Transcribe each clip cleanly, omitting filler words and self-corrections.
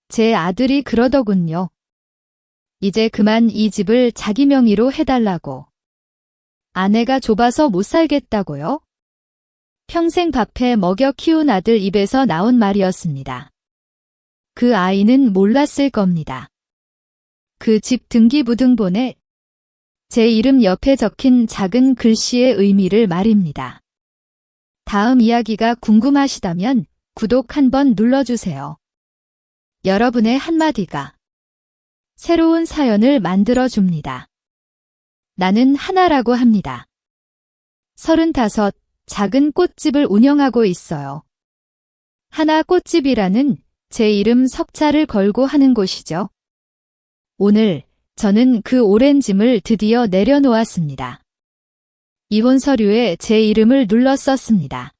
제 아들이 그러더군요. 이제 그만 이 집을 자기 명의로 해달라고. 아내가 좁아서 못 살겠다고요? 평생 밥해 먹여 키운 아들 입에서 나온 말이었습니다. 그 아이는 몰랐을 겁니다. 그 집 등기부등본에 제 이름 옆에 적힌 작은 글씨의 의미를 말입니다. 다음 이야기가 궁금하시다면 구독 한번 눌러주세요. 여러분의 한마디가 새로운 사연을 만들어줍니다. 나는 하나라고 합니다. 35, 작은 꽃집을 운영하고 있어요. 하나 꽃집이라는 제 이름 석자를 걸고 하는 곳이죠. 오늘 저는 그 오랜 짐을 드디어 내려놓았습니다. 이혼 서류에 제 이름을 눌러 썼습니다.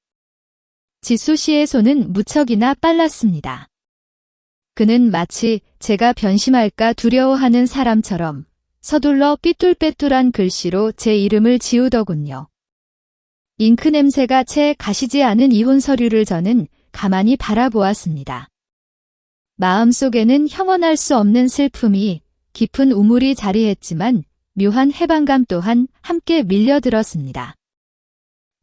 지수 씨의 손은 무척이나 빨랐습니다. 그는 마치 제가 변심할까 두려워하는 사람처럼 서둘러 삐뚤빼뚤한 글씨로 제 이름을 지우더군요. 잉크 냄새가 채 가시지 않은 이혼 서류를 저는 가만히 바라보았습니다. 마음속에는 형언할 수 없는 슬픔이 깊은 우물이 자리했지만 묘한 해방감 또한 함께 밀려들었습니다.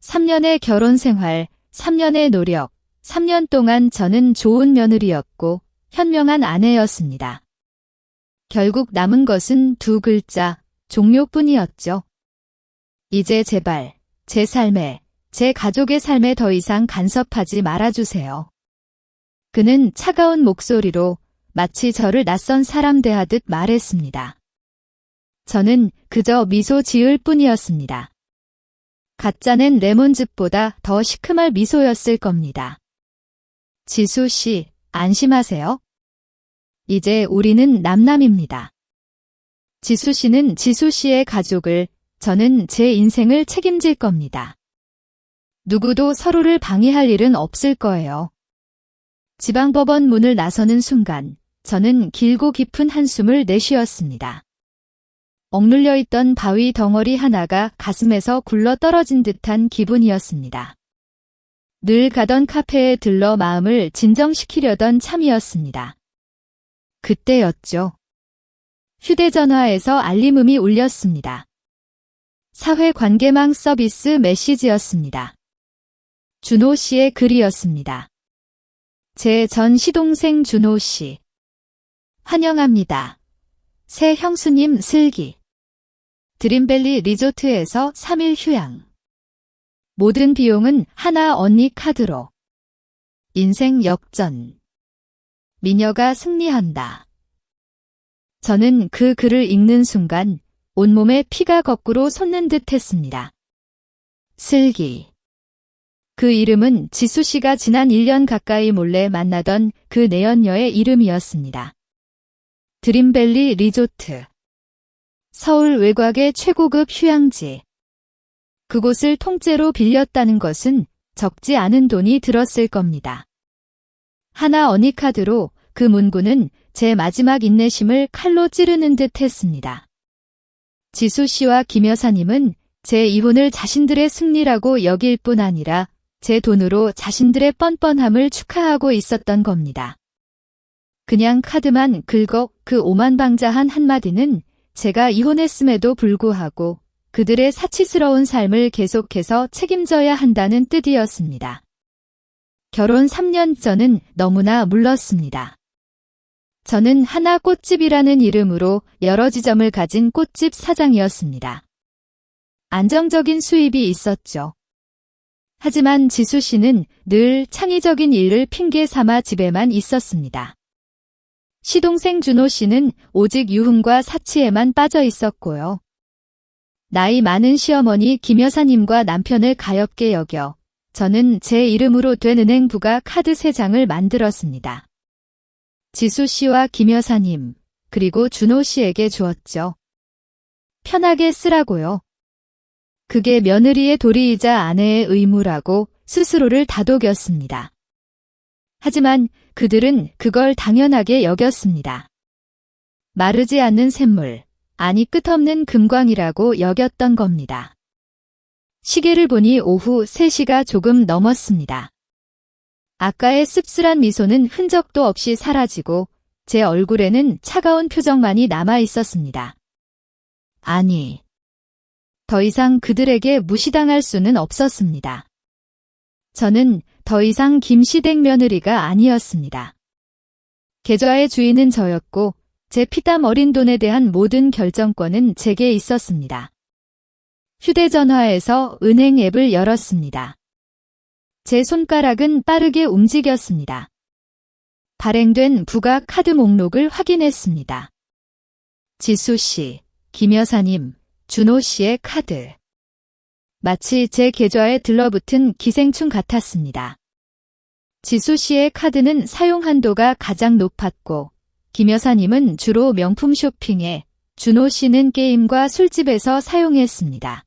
3년의 결혼 생활, 3년의 노력, 3년 동안 저는 좋은 며느리였고 현명한 아내였습니다. 결국 남은 것은 두 글자, 종료뿐이었죠. 이제 제발 제 삶에, 제 가족의 삶에 더 이상 간섭하지 말아주세요. 그는 차가운 목소리로 마치 저를 낯선 사람 대하듯 말했습니다. 저는 그저 미소 지을 뿐이었습니다. 가짜낸 레몬즙보다 더 시큼할 미소였을 겁니다. 지수 씨, 안심하세요. 이제 우리는 남남입니다. 지수 씨는 지수 씨의 가족을, 저는 제 인생을 책임질 겁니다. 누구도 서로를 방해할 일은 없을 거예요. 지방법원 문을 나서는 순간 저는 길고 깊은 한숨을 내쉬었습니다. 억눌려 있던 바위 덩어리 하나가 가슴에서 굴러 떨어진 듯한 기분이었습니다. 늘 가던 카페에 들러 마음을 진정시키려던 참이었습니다. 그때였죠. 휴대전화에서 알림음이 울렸습니다. 사회관계망 서비스 메시지였습니다. 준호 씨의 글이었습니다. 제 전 시동생 준호 씨. 환영합니다. 새 형수님 슬기. 드림밸리 리조트에서 3일 휴양. 모든 비용은 하나 언니 카드로. 인생 역전. 미녀가 승리한다. 저는 그 글을 읽는 순간 온몸에 피가 거꾸로 솟는 듯 했습니다. 슬기. 그 이름은 지수 씨가 지난 1년 가까이 몰래 만나던 그 내연녀의 이름이었습니다. 드림밸리 리조트. 서울 외곽의 최고급 휴양지. 그곳을 통째로 빌렸다는 것은 적지 않은 돈이 들었을 겁니다. 하나 언니카드로 그 문구는 제 마지막 인내심을 칼로 찌르는 듯 했습니다. 지수 씨와 김 여사님은 제 이혼을 자신들의 승리라고 여길 뿐 아니라 제 돈으로 자신들의 뻔뻔함을 축하하고 있었던 겁니다. 그냥 카드만 긁어 그 오만방자한 한마디는 제가 이혼했음에도 불구하고 그들의 사치스러운 삶을 계속해서 책임져야 한다는 뜻이었습니다. 결혼 3년 전은 너무나 물렀습니다. 저는 하나 꽃집이라는 이름으로 여러 지점을 가진 꽃집 사장이었습니다. 안정적인 수입이 있었죠. 하지만 지수 씨는 늘 창의적인 일을 핑계 삼아 집에만 있었습니다. 시동생 준호 씨는 오직 유흥과 사치에만 빠져 있었고요. 나이 많은 시어머니 김 여사님과 남편을 가엾게 여겨 저는 제 이름으로 된 은행 부가 카드 3장을 만들었습니다. 지수 씨와 김 여사님, 그리고 준호 씨에게 주었죠. 편하게 쓰라고요. 그게 며느리의 도리이자 아내의 의무라고 스스로를 다독였습니다. 하지만 그들은 그걸 당연하게 여겼습니다. 마르지 않는 샘물, 아니 끝없는 금광이라고 여겼던 겁니다. 시계를 보니 오후 3시가 조금 넘었습니다. 아까의 씁쓸한 미소는 흔적도 없이 사라지고 제 얼굴에는 차가운 표정만이 남아 있었습니다. 아니, 더 이상 그들에게 무시당할 수는 없었습니다. 저는 더 이상 김시댁 며느리가 아니었습니다. 계좌의 주인은 저였고 제 피땀 어린 돈에 대한 모든 결정권은 제게 있었습니다. 휴대전화에서 은행 앱을 열었습니다. 제 손가락은 빠르게 움직였습니다. 발행된 부가 카드 목록을 확인했습니다. 지수 씨, 김 여사님, 준호 씨의 카드. 마치 제 계좌에 들러붙은 기생충 같았습니다. 지수 씨의 카드는 사용 한도가 가장 높았고, 김 여사님은 주로 명품 쇼핑에, 준호 씨는 게임과 술집에서 사용했습니다.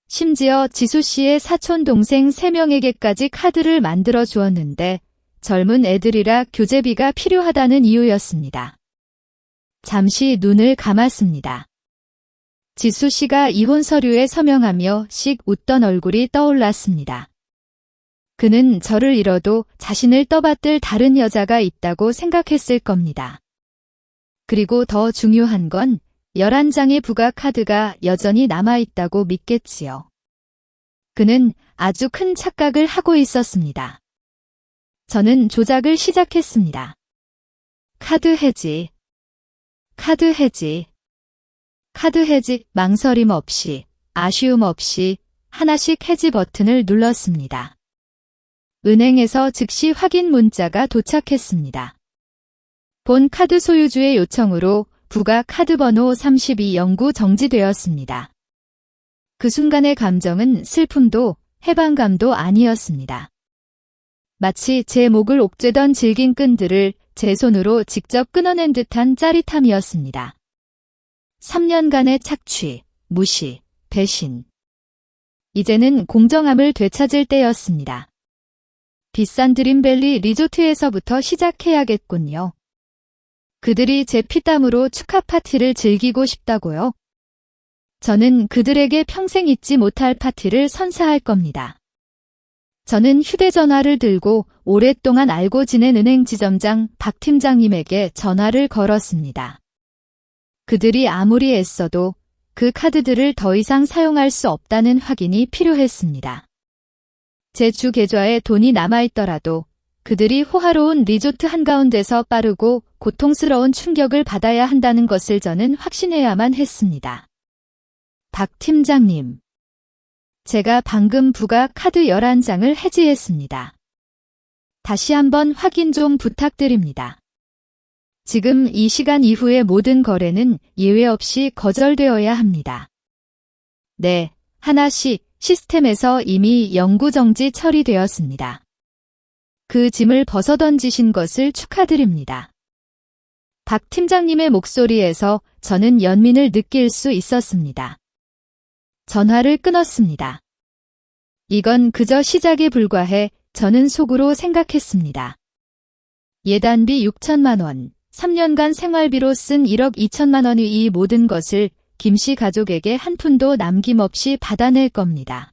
심지어 지수 씨의 사촌 동생 3명에게까지 카드를 만들어 주었는데 젊은 애들이라 교재비가 필요하다는 이유였습니다. 잠시 눈을 감았습니다. 지수 씨가 이혼 서류에 서명하며 씩 웃던 얼굴이 떠올랐습니다. 그는 저를 잃어도 자신을 떠받들 다른 여자가 있다고 생각했을 겁니다. 그리고 더 중요한 건 11장의 부가 카드가 여전히 남아있다고 믿겠지요. 그는 아주 큰 착각을 하고 있었습니다. 저는 조작을 시작했습니다. 카드 해지, 카드 해지, 카드 해지, 망설임 없이, 아쉬움 없이 하나씩 해지 버튼을 눌렀습니다. 은행에서 즉시 확인 문자가 도착했습니다. 본 카드 소유주의 요청으로 부가 카드 번호 32 영구 정지되었습니다. 그 순간의 감정은 슬픔도 해방감도 아니었습니다. 마치 제 목을 옥죄던 질긴 끈들을 제 손으로 직접 끊어낸 듯한 짜릿함이었습니다. 3년간의 착취, 무시, 배신. 이제는 공정함을 되찾을 때였습니다. 비싼 드림밸리 리조트에서부터 시작해야겠군요. 그들이 제 피땀으로 축하 파티를 즐기고 싶다고요? 저는 그들에게 평생 잊지 못할 파티를 선사할 겁니다. 저는 휴대전화를 들고 오랫동안 알고 지낸 은행 지점장 박 팀장님에게 전화를 걸었습니다. 그들이 아무리 애써도 그 카드들을 더 이상 사용할 수 없다는 확인이 필요했습니다. 제 주 계좌에 돈이 남아있더라도 그들이 호화로운 리조트 한가운데서 빠르고 고통스러운 충격을 받아야 한다는 것을 저는 확신해야만 했습니다. 박 팀장님. 제가 방금 부가 카드 11장을 해지했습니다. 다시 한번 확인 좀 부탁드립니다. 지금 이 시간 이후의 모든 거래는 예외 없이 거절되어야 합니다. 네, 하나씩 시스템에서 이미 영구정지 처리되었습니다. 그 짐을 벗어던지신 것을 축하드립니다. 박 팀장님의 목소리에서 저는 연민을 느낄 수 있었습니다. 전화를 끊었습니다. 이건 그저 시작에 불과해 저는 속으로 생각했습니다. 예단비 6천만 원, 3년간 생활비로 쓴 1억 2천만 원의 이 모든 것을 김씨 가족에게 한 푼도 남김없이 받아낼 겁니다.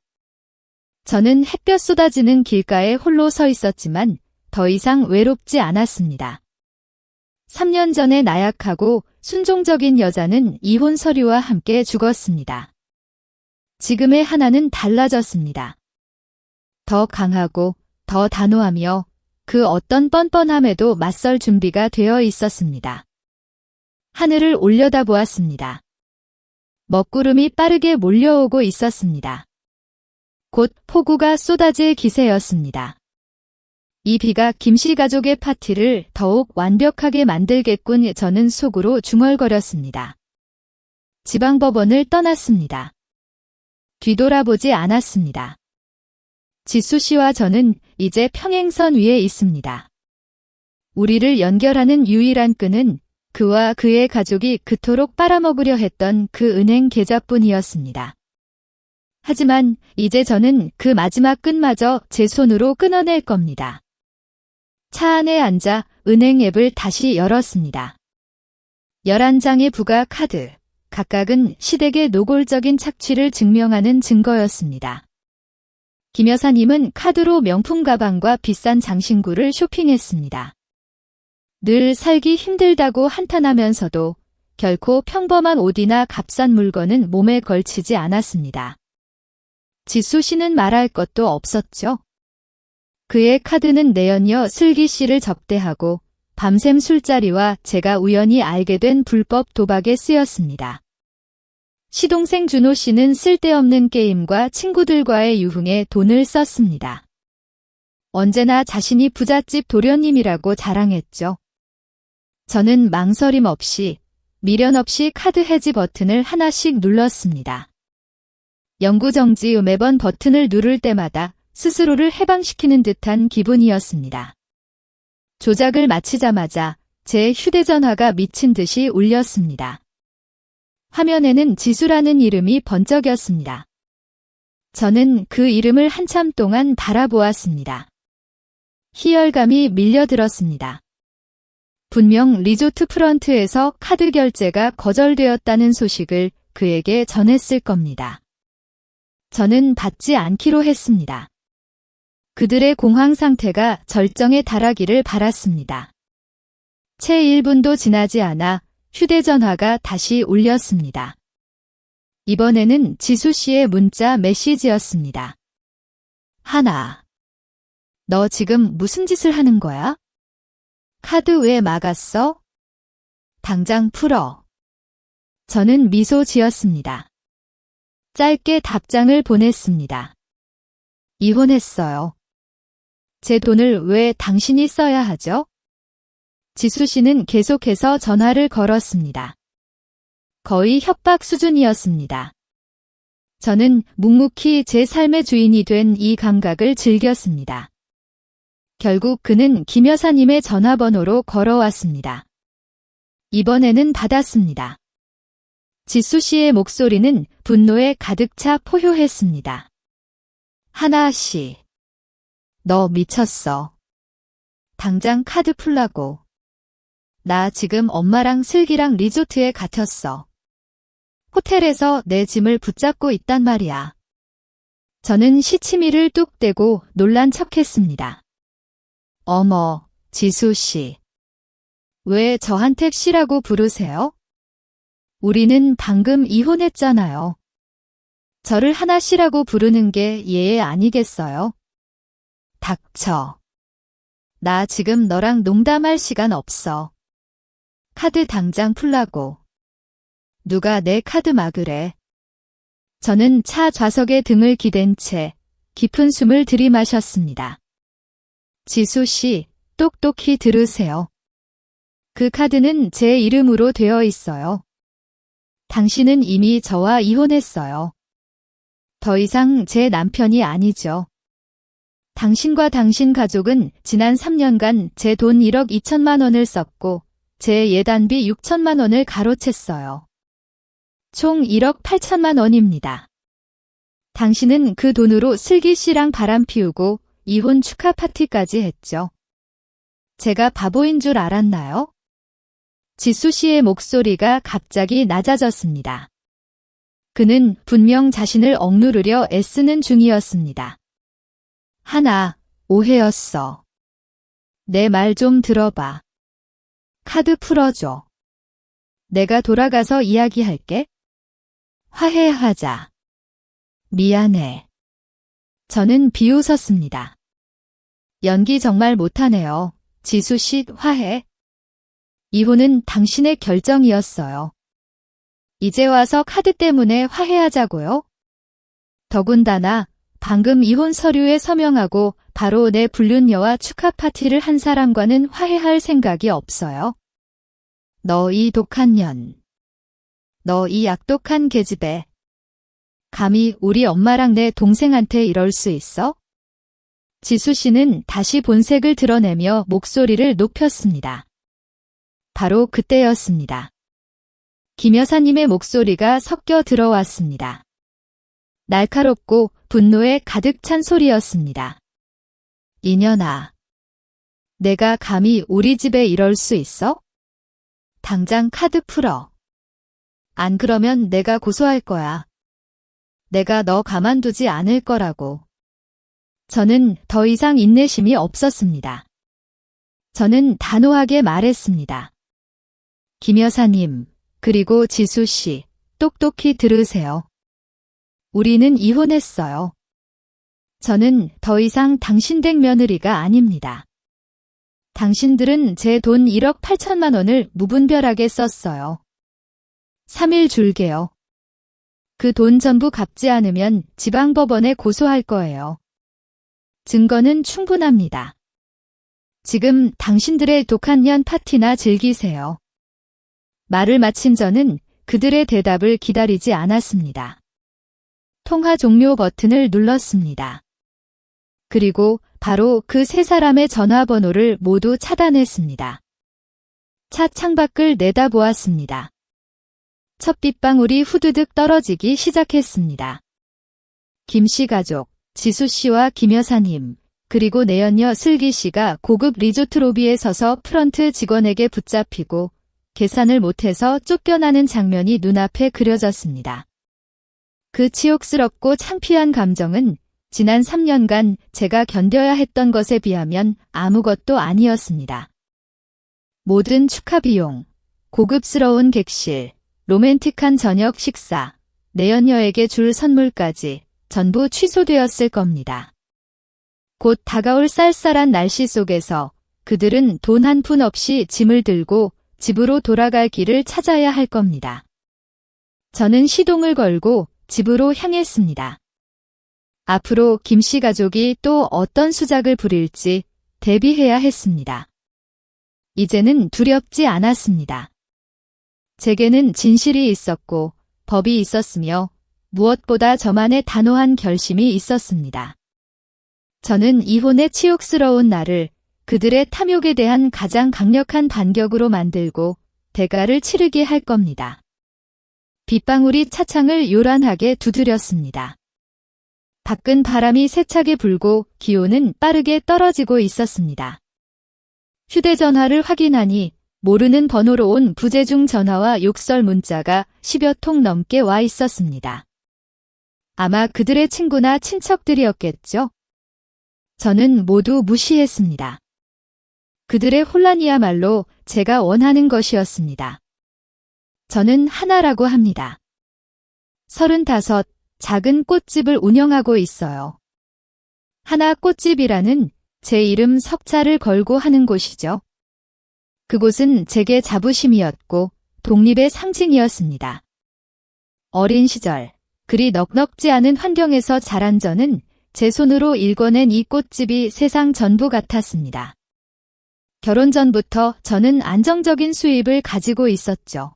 저는 햇볕 쏟아지는 길가에 홀로 서 있었지만 더 이상 외롭지 않았습니다. 3년 전에 나약하고 순종적인 여자는 이혼 서류와 함께 죽었습니다. 지금의 하나는 달라졌습니다. 더 강하고 더 단호하며 그 어떤 뻔뻔함에도 맞설 준비가 되어 있었습니다. 하늘을 올려다보았습니다. 먹구름이 빠르게 몰려오고 있었습니다. 곧 폭우가 쏟아질 기세였습니다. 이 비가 김씨 가족의 파티를 더욱 완벽하게 만들겠군. 저는 속으로 중얼거렸습니다. 지방법원을 떠났습니다. 뒤돌아보지 않았습니다. 지수 씨와 저는 이제 평행선 위에 있습니다. 우리를 연결하는 유일한 끈은 그와 그의 가족이 그토록 빨아먹으려 했던 그 은행 계좌뿐이었습니다. 하지만 이제 저는 그 마지막 끈마저 제 손으로 끊어낼 겁니다. 차 안에 앉아 은행 앱을 다시 열었습니다. 11장의 부가 카드, 각각은 시댁의 노골적인 착취를 증명하는 증거였습니다. 김 여사님은 카드로 명품 가방과 비싼 장신구를 쇼핑했습니다. 늘 살기 힘들다고 한탄하면서도 결코 평범한 옷이나 값싼 물건은 몸에 걸치지 않았습니다. 지수 씨는 말할 것도 없었죠. 그의 카드는 내연녀 슬기 씨를 접대하고 밤샘 술자리와 제가 우연히 알게 된 불법 도박에 쓰였습니다. 시동생 준호 씨는 쓸데없는 게임과 친구들과의 유흥에 돈을 썼습니다. 언제나 자신이 부잣집 도련님이라고 자랑했죠. 저는 망설임 없이, 미련 없이 카드 해지 버튼을 하나씩 눌렀습니다. 영구정지 매번 버튼을 누를 때마다 스스로를 해방시키는 듯한 기분이었습니다. 조작을 마치자마자 제 휴대전화가 미친 듯이 울렸습니다. 화면에는 지수라는 이름이 번쩍였습니다. 저는 그 이름을 한참 동안 바라보았습니다. 희열감이 밀려들었습니다. 분명 리조트 프런트에서 카드 결제가 거절되었다는 소식을 그에게 전했을 겁니다. 저는 받지 않기로 했습니다. 그들의 공황 상태가 절정에 달하기를 바랐습니다. 채 1분도 지나지 않아 휴대전화가 다시 울렸습니다. 이번에는 지수 씨의 문자 메시지였습니다. 하나. 너 지금 무슨 짓을 하는 거야? 카드 왜 막았어? 당장 풀어. 저는 미소 지었습니다. 짧게 답장을 보냈습니다. 이혼했어요. 제 돈을 왜 당신이 써야 하죠? 지수 씨는 계속해서 전화를 걸었습니다. 거의 협박 수준이었습니다. 저는 묵묵히 제 삶의 주인이 된 이 감각을 즐겼습니다. 결국 그는 김 여사님의 전화번호로 걸어왔습니다. 이번에는 받았습니다. 지수 씨의 목소리는 분노에 가득 차 포효했습니다. 하나 씨, 너 미쳤어. 당장 카드 풀라고. 나 지금 엄마랑 슬기랑 리조트에 갇혔어. 호텔에서 내 짐을 붙잡고 있단 말이야. 저는 시치미를 뚝 떼고 놀란 척했습니다. 어머, 지수 씨. 왜 저한테 씨라고 부르세요? 우리는 방금 이혼했잖아요. 저를 하나 씨라고 부르는 게 예의 아니겠어요? 닥쳐. 나 지금 너랑 농담할 시간 없어. 카드 당장 풀라고. 누가 내 카드 막으래. 저는 차 좌석에 등을 기댄 채 깊은 숨을 들이마셨습니다. 지수 씨, 똑똑히 들으세요. 그 카드는 제 이름으로 되어 있어요. 당신은 이미 저와 이혼했어요. 더 이상 제 남편이 아니죠. 당신과 당신 가족은 지난 3년간 제 돈 1억 2천만 원을 썼고 제 예단비 6천만 원을 가로챘어요. 총 1억 8천만 원입니다. 당신은 그 돈으로 슬기 씨랑 바람 피우고 이혼 축하 파티까지 했죠. 제가 바보인 줄 알았나요? 지수 씨의 목소리가 갑자기 낮아졌습니다. 그는 분명 자신을 억누르려 애쓰는 중이었습니다. 하나, 오해였어. 내 말 좀 들어봐. 카드 풀어줘. 내가 돌아가서 이야기할게. 화해하자. 미안해. 저는 비웃었습니다. 연기 정말 못하네요. 지수 씨, 화해. 이혼은 당신의 결정이었어요. 이제 와서 카드 때문에 화해하자고요? 더군다나 방금 이혼 서류에 서명하고 바로 내 불륜녀와 축하 파티를 한 사람과는 화해할 생각이 없어요. 너 이 독한 년. 너 이 악독한 계집애. 감히 우리 엄마랑 내 동생한테 이럴 수 있어? 지수 씨는 다시 본색을 드러내며 목소리를 높였습니다. 바로 그때였습니다. 김 여사님의 목소리가 섞여 들어왔습니다. 날카롭고 분노에 가득 찬 소리였습니다. 이년아, 내가 감히 우리 집에 이럴 수 있어? 당장 카드 풀어. 안 그러면 내가 고소할 거야. 내가 너 가만두지 않을 거라고. 저는 더 이상 인내심이 없었습니다. 저는 단호하게 말했습니다. 김 여사님, 그리고 지수 씨, 똑똑히 들으세요. 우리는 이혼했어요. 저는 더 이상 당신 댁 며느리가 아닙니다. 당신들은 제 돈 1억 8천만 원을 무분별하게 썼어요. 3일 줄게요. 그 돈 전부 갚지 않으면 지방법원에 고소할 거예요. 증거는 충분합니다. 지금 당신들의 독한 년 파티나 즐기세요. 말을 마친 저는 그들의 대답을 기다리지 않았습니다. 통화 종료 버튼을 눌렀습니다. 그리고 바로 그 세 사람의 전화번호를 모두 차단했습니다. 차 창밖을 내다보았습니다. 첫 빗방울이 후두둑 떨어지기 시작했습니다. 김 씨 가족, 지수 씨와 김 여사님, 그리고 내연녀 슬기 씨가 고급 리조트 로비에 서서 프런트 직원에게 붙잡히고 계산을 못해서 쫓겨나는 장면이 눈앞에 그려졌습니다. 그 치욕스럽고 창피한 감정은 지난 3년간 제가 견뎌야 했던 것에 비하면 아무것도 아니었습니다. 모든 축하 비용, 고급스러운 객실, 로맨틱한 저녁 식사, 내연녀에게 줄 선물까지 전부 취소되었을 겁니다. 곧 다가올 쌀쌀한 날씨 속에서 그들은 돈 한 푼 없이 짐을 들고 집으로 돌아갈 길을 찾아야 할 겁니다. 저는 시동을 걸고 집으로 향했습니다. 앞으로 김 씨 가족이 또 어떤 수작을 부릴지 대비해야 했습니다. 이제는 두렵지 않았습니다. 제게는 진실이 있었고 법이 있었으며 무엇보다 저만의 단호한 결심이 있었습니다. 저는 이혼의 치욕스러운 날을 그들의 탐욕에 대한 가장 강력한 반격으로 만들고 대가를 치르게 할 겁니다. 빗방울이 차창을 요란하게 두드렸습니다. 밖은 바람이 세차게 불고 기온은 빠르게 떨어지고 있었습니다. 휴대전화를 확인하니 모르는 번호로 온 부재중 전화와 욕설 문자가 10여 통 넘게 와 있었습니다. 아마 그들의 친구나 친척들이었겠죠? 저는 모두 무시했습니다. 그들의 혼란이야말로 제가 원하는 것이었습니다. 저는 하나라고 합니다. 35 작은 꽃집을 운영하고 있어요. 하나 꽃집이라는 제 이름 석자를 걸고 하는 곳이죠. 그곳은 제게 자부심이었고 독립의 상징이었습니다. 어린 시절 그리 넉넉지 않은 환경에서 자란 저는 제 손으로 일궈낸 이 꽃집이 세상 전부 같았습니다. 결혼 전부터 저는 안정적인 수입을 가지고 있었죠.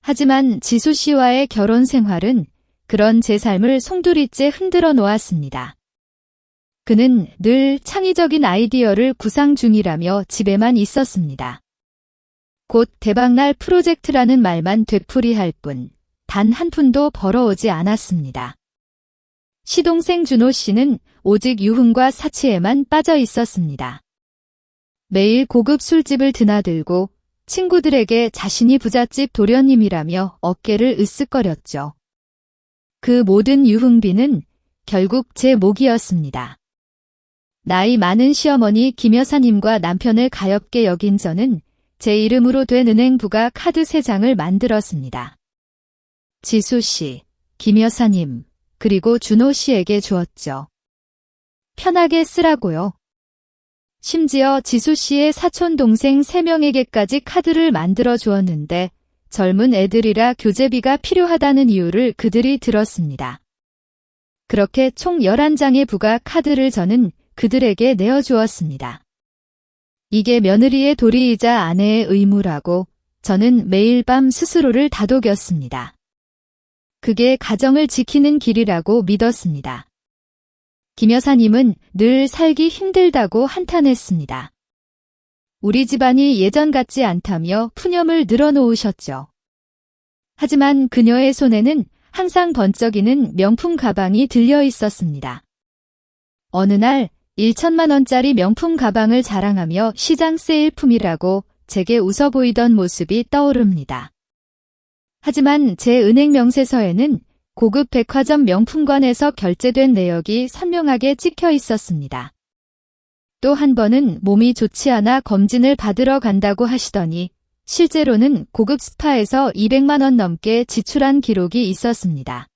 하지만 지수 씨와의 결혼 생활은 그런 제 삶을 송두리째 흔들어 놓았습니다. 그는 늘 창의적인 아이디어를 구상 중이라며 집에만 있었습니다. 곧 대박날 프로젝트라는 말만 되풀이할 뿐 단 한 푼도 벌어오지 않았습니다. 시동생 준호 씨는 오직 유흥과 사치에만 빠져 있었습니다. 매일 고급 술집을 드나들고 친구들에게 자신이 부잣집 도련님이라며 어깨를 으쓱거렸죠. 그 모든 유흥비는 결국 제 몫이었습니다. 나이 많은 시어머니 김 여사님과 남편을 가엾게 여긴 저는 제 이름으로 된 은행 부가 카드 3장을 만들었습니다. 지수 씨, 김 여사님, 그리고 준호 씨에게 주었죠. 편하게 쓰라고요. 심지어 지수 씨의 사촌 동생 3명에게까지 카드를 만들어 주었는데 젊은 애들이라 교재비가 필요하다는 이유를 그들이 들었습니다. 그렇게 총 11장의 부가 카드를 저는 그들에게 내어주었습니다. 이게 며느리의 도리이자 아내의 의무라고 저는 매일 밤 스스로를 다독였습니다. 그게 가정을 지키는 길이라고 믿었습니다. 김 여사님은 늘 살기 힘들다고 한탄했습니다. 우리 집안이 예전 같지 않다며 푸념을 늘어놓으셨죠. 하지만 그녀의 손에는 항상 번쩍이는 명품 가방이 들려 있었습니다. 어느 날 1천만 원짜리 명품 가방을 자랑하며 시장 세일품이라고 제게 웃어 보이던 모습이 떠오릅니다. 하지만 제 은행 명세서에는 고급 백화점 명품관에서 결제된 내역이 선명하게 찍혀 있었습니다. 또 한 번은 몸이 좋지 않아 검진을 받으러 간다고 하시더니 실제로는 고급 스파에서 200만 원 넘게 지출한 기록이 있었습니다.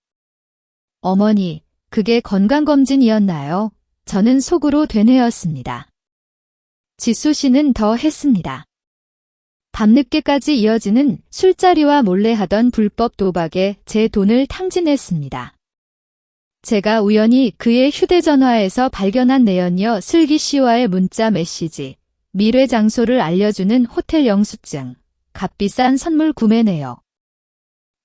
어머니, 그게 건강검진이었나요? 저는 속으로 되뇌었습니다. 지수 씨는 더 했습니다. 밤늦게까지 이어지는 술자리와 몰래 하던 불법 도박에 제 돈을 탕진했습니다. 제가 우연히 그의 휴대전화에서 발견한 내연녀 슬기 씨와의 문자 메시지, 미래 장소를 알려주는 호텔 영수증, 값비싼 선물 구매 내역.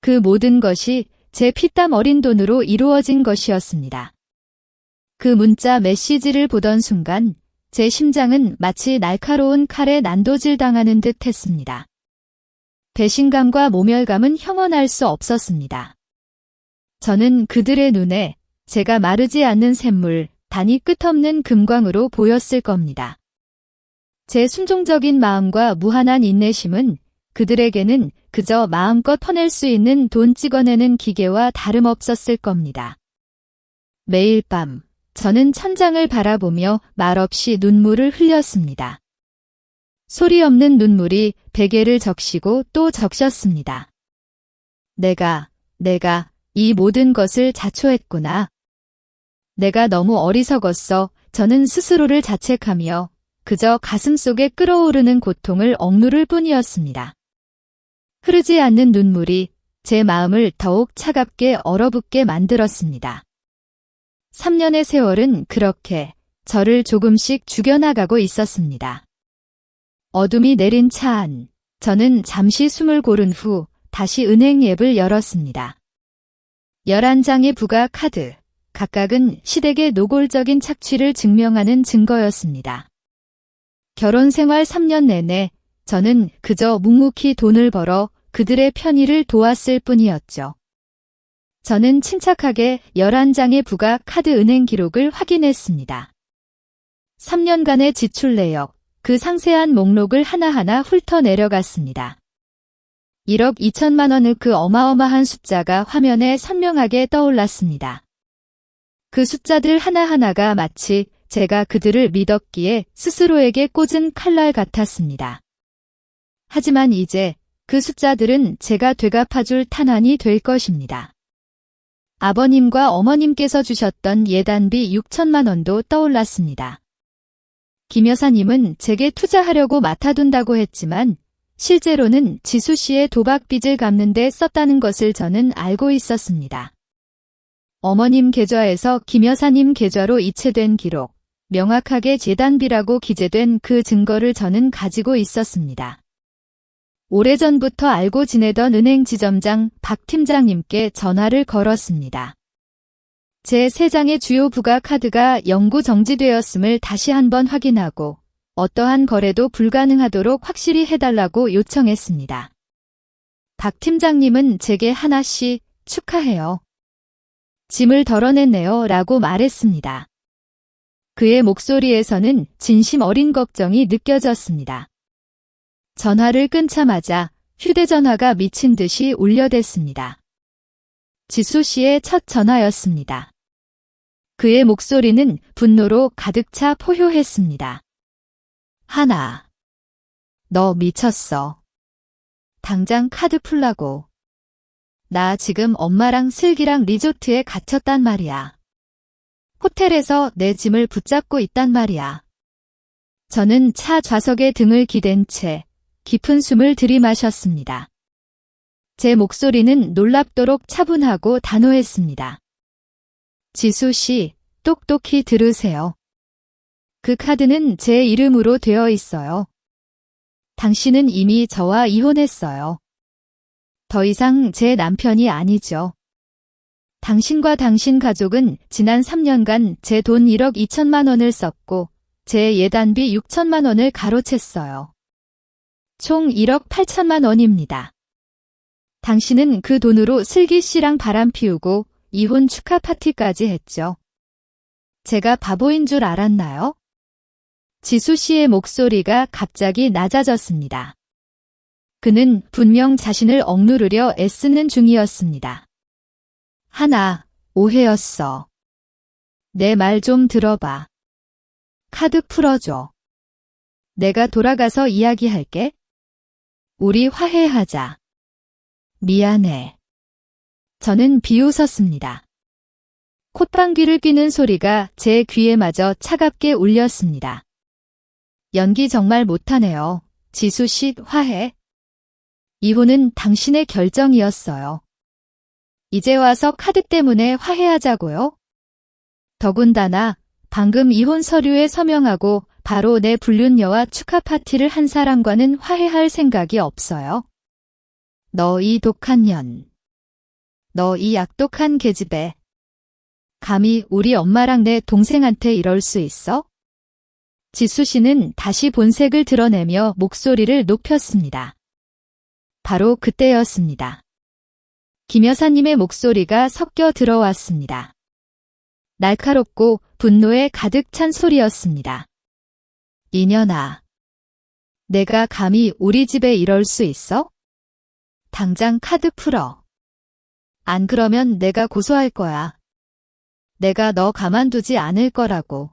그 모든 것이 제 피땀 어린 돈으로 이루어진 것이었습니다. 그 문자 메시지를 보던 순간 제 심장은 마치 날카로운 칼에 난도질 당하는 듯 했습니다. 배신감과 모멸감은 형언할 수 없었습니다. 저는 그들의 눈에 제가 마르지 않는 샘물, 단이 끝없는 금광으로 보였을 겁니다. 제 순종적인 마음과 무한한 인내심은 그들에게는 그저 마음껏 퍼낼 수 있는 돈 찍어내는 기계와 다름없었을 겁니다. 매일 밤 저는 천장을 바라보며 말없이 눈물을 흘렸습니다. 소리 없는 눈물이 베개를 적시고 또 적셨습니다. 내가 이 모든 것을 자초했구나. 내가 너무 어리석었어. 저는 스스로를 자책하며 그저 가슴속에 끓어오르는 고통을 억누를 뿐이었습니다. 흐르지 않는 눈물이 제 마음을 더욱 차갑게 얼어붙게 만들었습니다. 3년의 세월은 그렇게 저를 조금씩 죽여나가고 있었습니다. 어둠이 내린 차 안, 저는 잠시 숨을 고른 후 다시 은행 앱을 열었습니다. 11장의 부가 카드, 각각은 시댁의 노골적인 착취를 증명하는 증거였습니다. 결혼 생활 3년 내내 저는 그저 묵묵히 돈을 벌어 그들의 편의를 도왔을 뿐이었죠. 저는 침착하게 11장의 부가 카드 은행 기록을 확인했습니다. 3년간의 지출 내역, 그 상세한 목록을 하나하나 훑어내려갔습니다. 1억 2천만 원의 그 어마어마한 숫자가 화면에 선명하게 떠올랐습니다. 그 숫자들 하나하나가 마치 제가 그들을 믿었기에 스스로에게 꽂은 칼날 같았습니다. 하지만 이제 그 숫자들은 제가 되갚아줄 탄환이 될 것입니다. 아버님과 어머님께서 주셨던 예단비 6천만 원도 떠올랐습니다. 김 여사님은 제게 투자하려고 맡아둔다고 했지만 실제로는 지수 씨의 도박 빚을 갚는 데 썼다는 것을 저는 알고 있었습니다. 어머님 계좌에서 김 여사님 계좌로 이체된 기록, 명확하게 재단비라고 기재된 그 증거를 저는 가지고 있었습니다. 오래전부터 알고 지내던 은행 지점장 박 팀장님께 전화를 걸었습니다. 제 3장의 주요 부가 카드가 영구 정지되었음을 다시 한번 확인하고 어떠한 거래도 불가능하도록 확실히 해달라고 요청했습니다. 박 팀장님은 제게 하나씩 축하해요. 짐을 덜어냈네요 라고 말했습니다. 그의 목소리에서는 진심 어린 걱정이 느껴졌습니다. 전화를 끊자마자 휴대전화가 미친 듯이 울려댔습니다. 지수 씨의 첫 전화였습니다. 그의 목소리는 분노로 가득 차 포효했습니다. 하나, 너 미쳤어. 당장 카드 풀라고. 나 지금 엄마랑 슬기랑 리조트에 갇혔단 말이야. 호텔에서 내 짐을 붙잡고 있단 말이야. 저는 차 좌석에 등을 기댄 채 깊은 숨을 들이마셨습니다. 제 목소리는 놀랍도록 차분하고 단호했습니다. 지수 씨, 똑똑히 들으세요. 그 카드는 제 이름으로 되어 있어요. 당신은 이미 저와 이혼했어요. 더 이상 제 남편이 아니죠. 당신과 당신 가족은 지난 3년간 제 돈 1억 2천만 원을 썼고 제 예단비 6천만 원을 가로챘어요. 총 1억 8천만 원입니다. 당신은 그 돈으로 슬기 씨랑 바람 피우고 이혼 축하 파티까지 했죠. 제가 바보인 줄 알았나요? 지수 씨의 목소리가 갑자기 낮아졌습니다. 그는 분명 자신을 억누르려 애쓰는 중이었습니다. 하나, 오해였어. 내 말 좀 들어봐. 카드 풀어줘. 내가 돌아가서 이야기할게. 우리 화해하자. 미안해. 저는 비웃었습니다. 콧방귀를 뀌는 소리가 제 귀에 마저 차갑게 울렸습니다. 연기 정말 못하네요. 지수 씨 화해. 이혼은 당신의 결정이었어요. 이제 와서 카드 때문에 화해하자고요? 더군다나 방금 이혼 서류에 서명하고 바로 내 불륜녀와 축하 파티를 한 사람과는 화해할 생각이 없어요. 너 이 독한 년. 너 이 약독한 계집애. 감히 우리 엄마랑 내 동생한테 이럴 수 있어? 지수 씨는 다시 본색을 드러내며 목소리를 높였습니다. 바로 그때였습니다. 김 여사님의 목소리가 섞여 들어왔습니다. 날카롭고 분노에 가득 찬 소리였습니다. 이년아. 내가 감히 우리 집에 이럴 수 있어? 당장 카드 풀어. 안 그러면 내가 고소할 거야. 내가 너 가만두지 않을 거라고.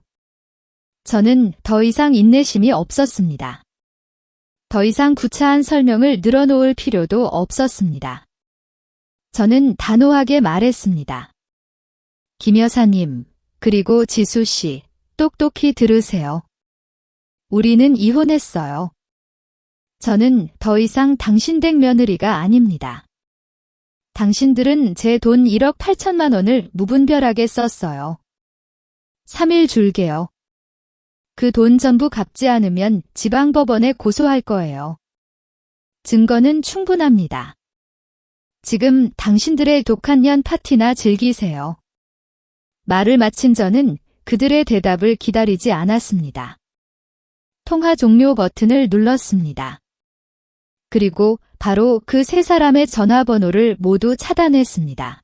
저는 더 이상 인내심이 없었습니다. 더 이상 구차한 설명을 늘어놓을 필요도 없었습니다. 저는 단호하게 말했습니다. 김 여사님, 그리고 지수 씨, 똑똑히 들으세요. 우리는 이혼했어요. 저는 더 이상 당신 댁 며느리가 아닙니다. 당신들은 제 돈 1억 8천만 원을 무분별하게 썼어요. 3일 줄게요. 그 돈 전부 갚지 않으면 지방법원에 고소할 거예요. 증거는 충분합니다. 지금 당신들의 독한 년 파티나 즐기세요. 말을 마친 저는 그들의 대답을 기다리지 않았습니다. 통화 종료 버튼을 눌렀습니다. 그리고 바로 그 세 사람의 전화번호를 모두 차단했습니다.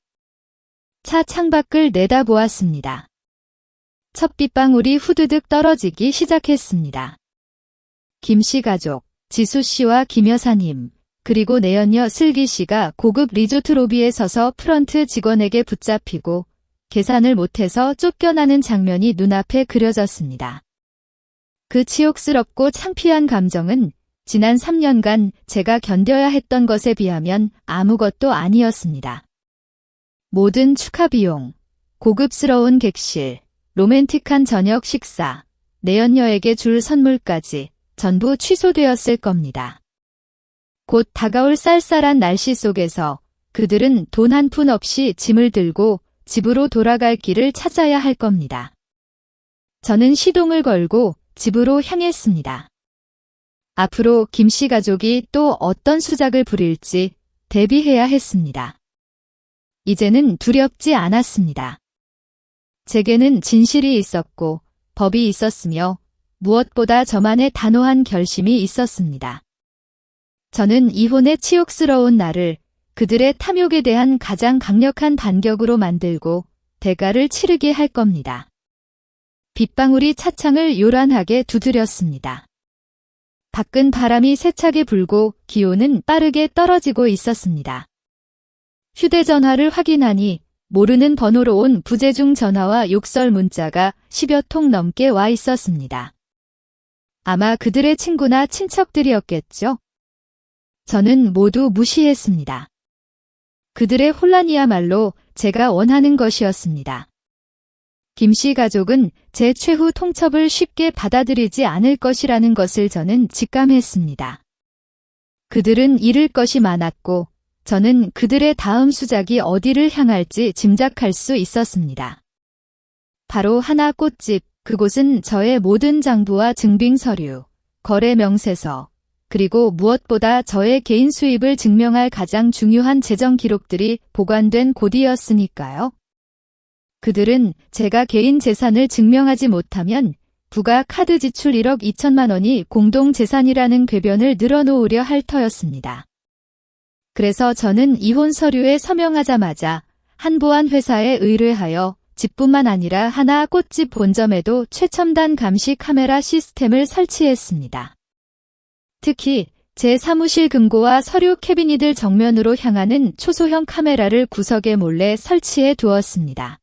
차 창밖을 내다보았습니다. 첫 빗방울이 후드득 떨어지기 시작했습니다. 김 씨 가족, 지수 씨와 김 여사님, 그리고 내연녀 슬기 씨가 고급 리조트 로비에 서서 프런트 직원에게 붙잡히고 계산을 못해서 쫓겨나는 장면이 눈앞에 그려졌습니다. 그 치욕스럽고 창피한 감정은 지난 3년간 제가 견뎌야 했던 것에 비하면 아무것도 아니었습니다. 모든 축하 비용, 고급스러운 객실, 로맨틱한 저녁 식사, 내연녀에게 줄 선물까지 전부 취소되었을 겁니다. 곧 다가올 쌀쌀한 날씨 속에서 그들은 돈 한 푼 없이 짐을 들고 집으로 돌아갈 길을 찾아야 할 겁니다. 저는 시동을 걸고 집으로 향했습니다. 앞으로 김 씨 가족이 또 어떤 수작을 부릴지 대비해야 했습니다. 이제는 두렵지 않았습니다. 제게는 진실이 있었고 법이 있었으며 무엇보다 저만의 단호한 결심이 있었습니다. 저는 이혼의 치욕스러운 날을 그들의 탐욕에 대한 가장 강력한 반격으로 만들고 대가를 치르게 할 겁니다. 빗방울이 차창을 요란하게 두드렸습니다. 밖은 바람이 세차게 불고 기온은 빠르게 떨어지고 있었습니다. 휴대전화를 확인하니 모르는 번호로 온 부재중 전화와 욕설 문자가 10여 통 넘게 와 있었습니다. 아마 그들의 친구나 친척들이었겠죠? 저는 모두 무시했습니다. 그들의 혼란이야말로 제가 원하는 것이었습니다. 김 씨 가족은 제 최후 통첩을 쉽게 받아들이지 않을 것이라는 것을 저는 직감했습니다. 그들은 잃을 것이 많았고 저는 그들의 다음 수작이 어디를 향할지 짐작할 수 있었습니다. 바로 하나 꽃집, 그곳은 저의 모든 장부와 증빙 서류, 거래 명세서, 그리고 무엇보다 저의 개인 수입을 증명할 가장 중요한 재정 기록들이 보관된 곳이었으니까요. 그들은 제가 개인 재산을 증명하지 못하면 부가 카드 지출 1억 2천만 원이 공동 재산이라는 궤변을 늘어놓으려 할 터였습니다. 그래서 저는 이혼 서류에 서명하자마자 한보안 회사에 의뢰하여 집뿐만 아니라 하나 꽃집 본점에도 최첨단 감시 카메라 시스템을 설치했습니다. 특히 제 사무실 금고와 서류 캐비닛을 정면으로 향하는 초소형 카메라를 구석에 몰래 설치해 두었습니다.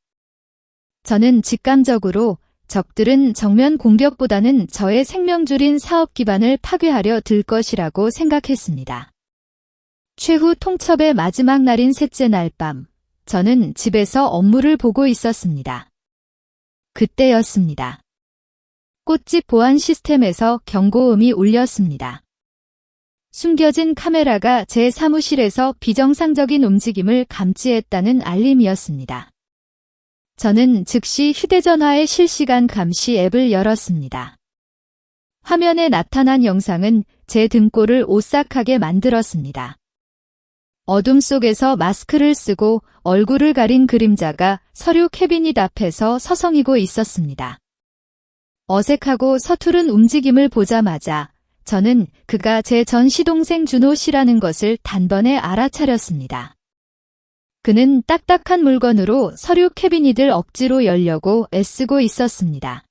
저는 직감적으로 적들은 정면 공격보다는 저의 생명줄인 사업 기반을 파괴하려 들 것이라고 생각했습니다. 최후 통첩의 마지막 날인 셋째 날 밤, 저는 집에서 업무를 보고 있었습니다. 그때였습니다. 꽃집 보안 시스템에서 경고음이 울렸습니다. 숨겨진 카메라가 제 사무실에서 비정상적인 움직임을 감지했다는 알림이었습니다. 저는 즉시 휴대전화의 실시간 감시 앱을 열었습니다. 화면에 나타난 영상은 제 등골을 오싹하게 만들었습니다. 어둠 속에서 마스크를 쓰고 얼굴을 가린 그림자가 서류 캐비닛 앞에서 서성이고 있었습니다. 어색하고 서투른 움직임을 보자마자 저는 그가 제 전 시동생 준호 씨라는 것을 단번에 알아차렸습니다. 그는 딱딱한 물건으로 서류 캐비닛을 억지로 열려고 애쓰고 있었습니다.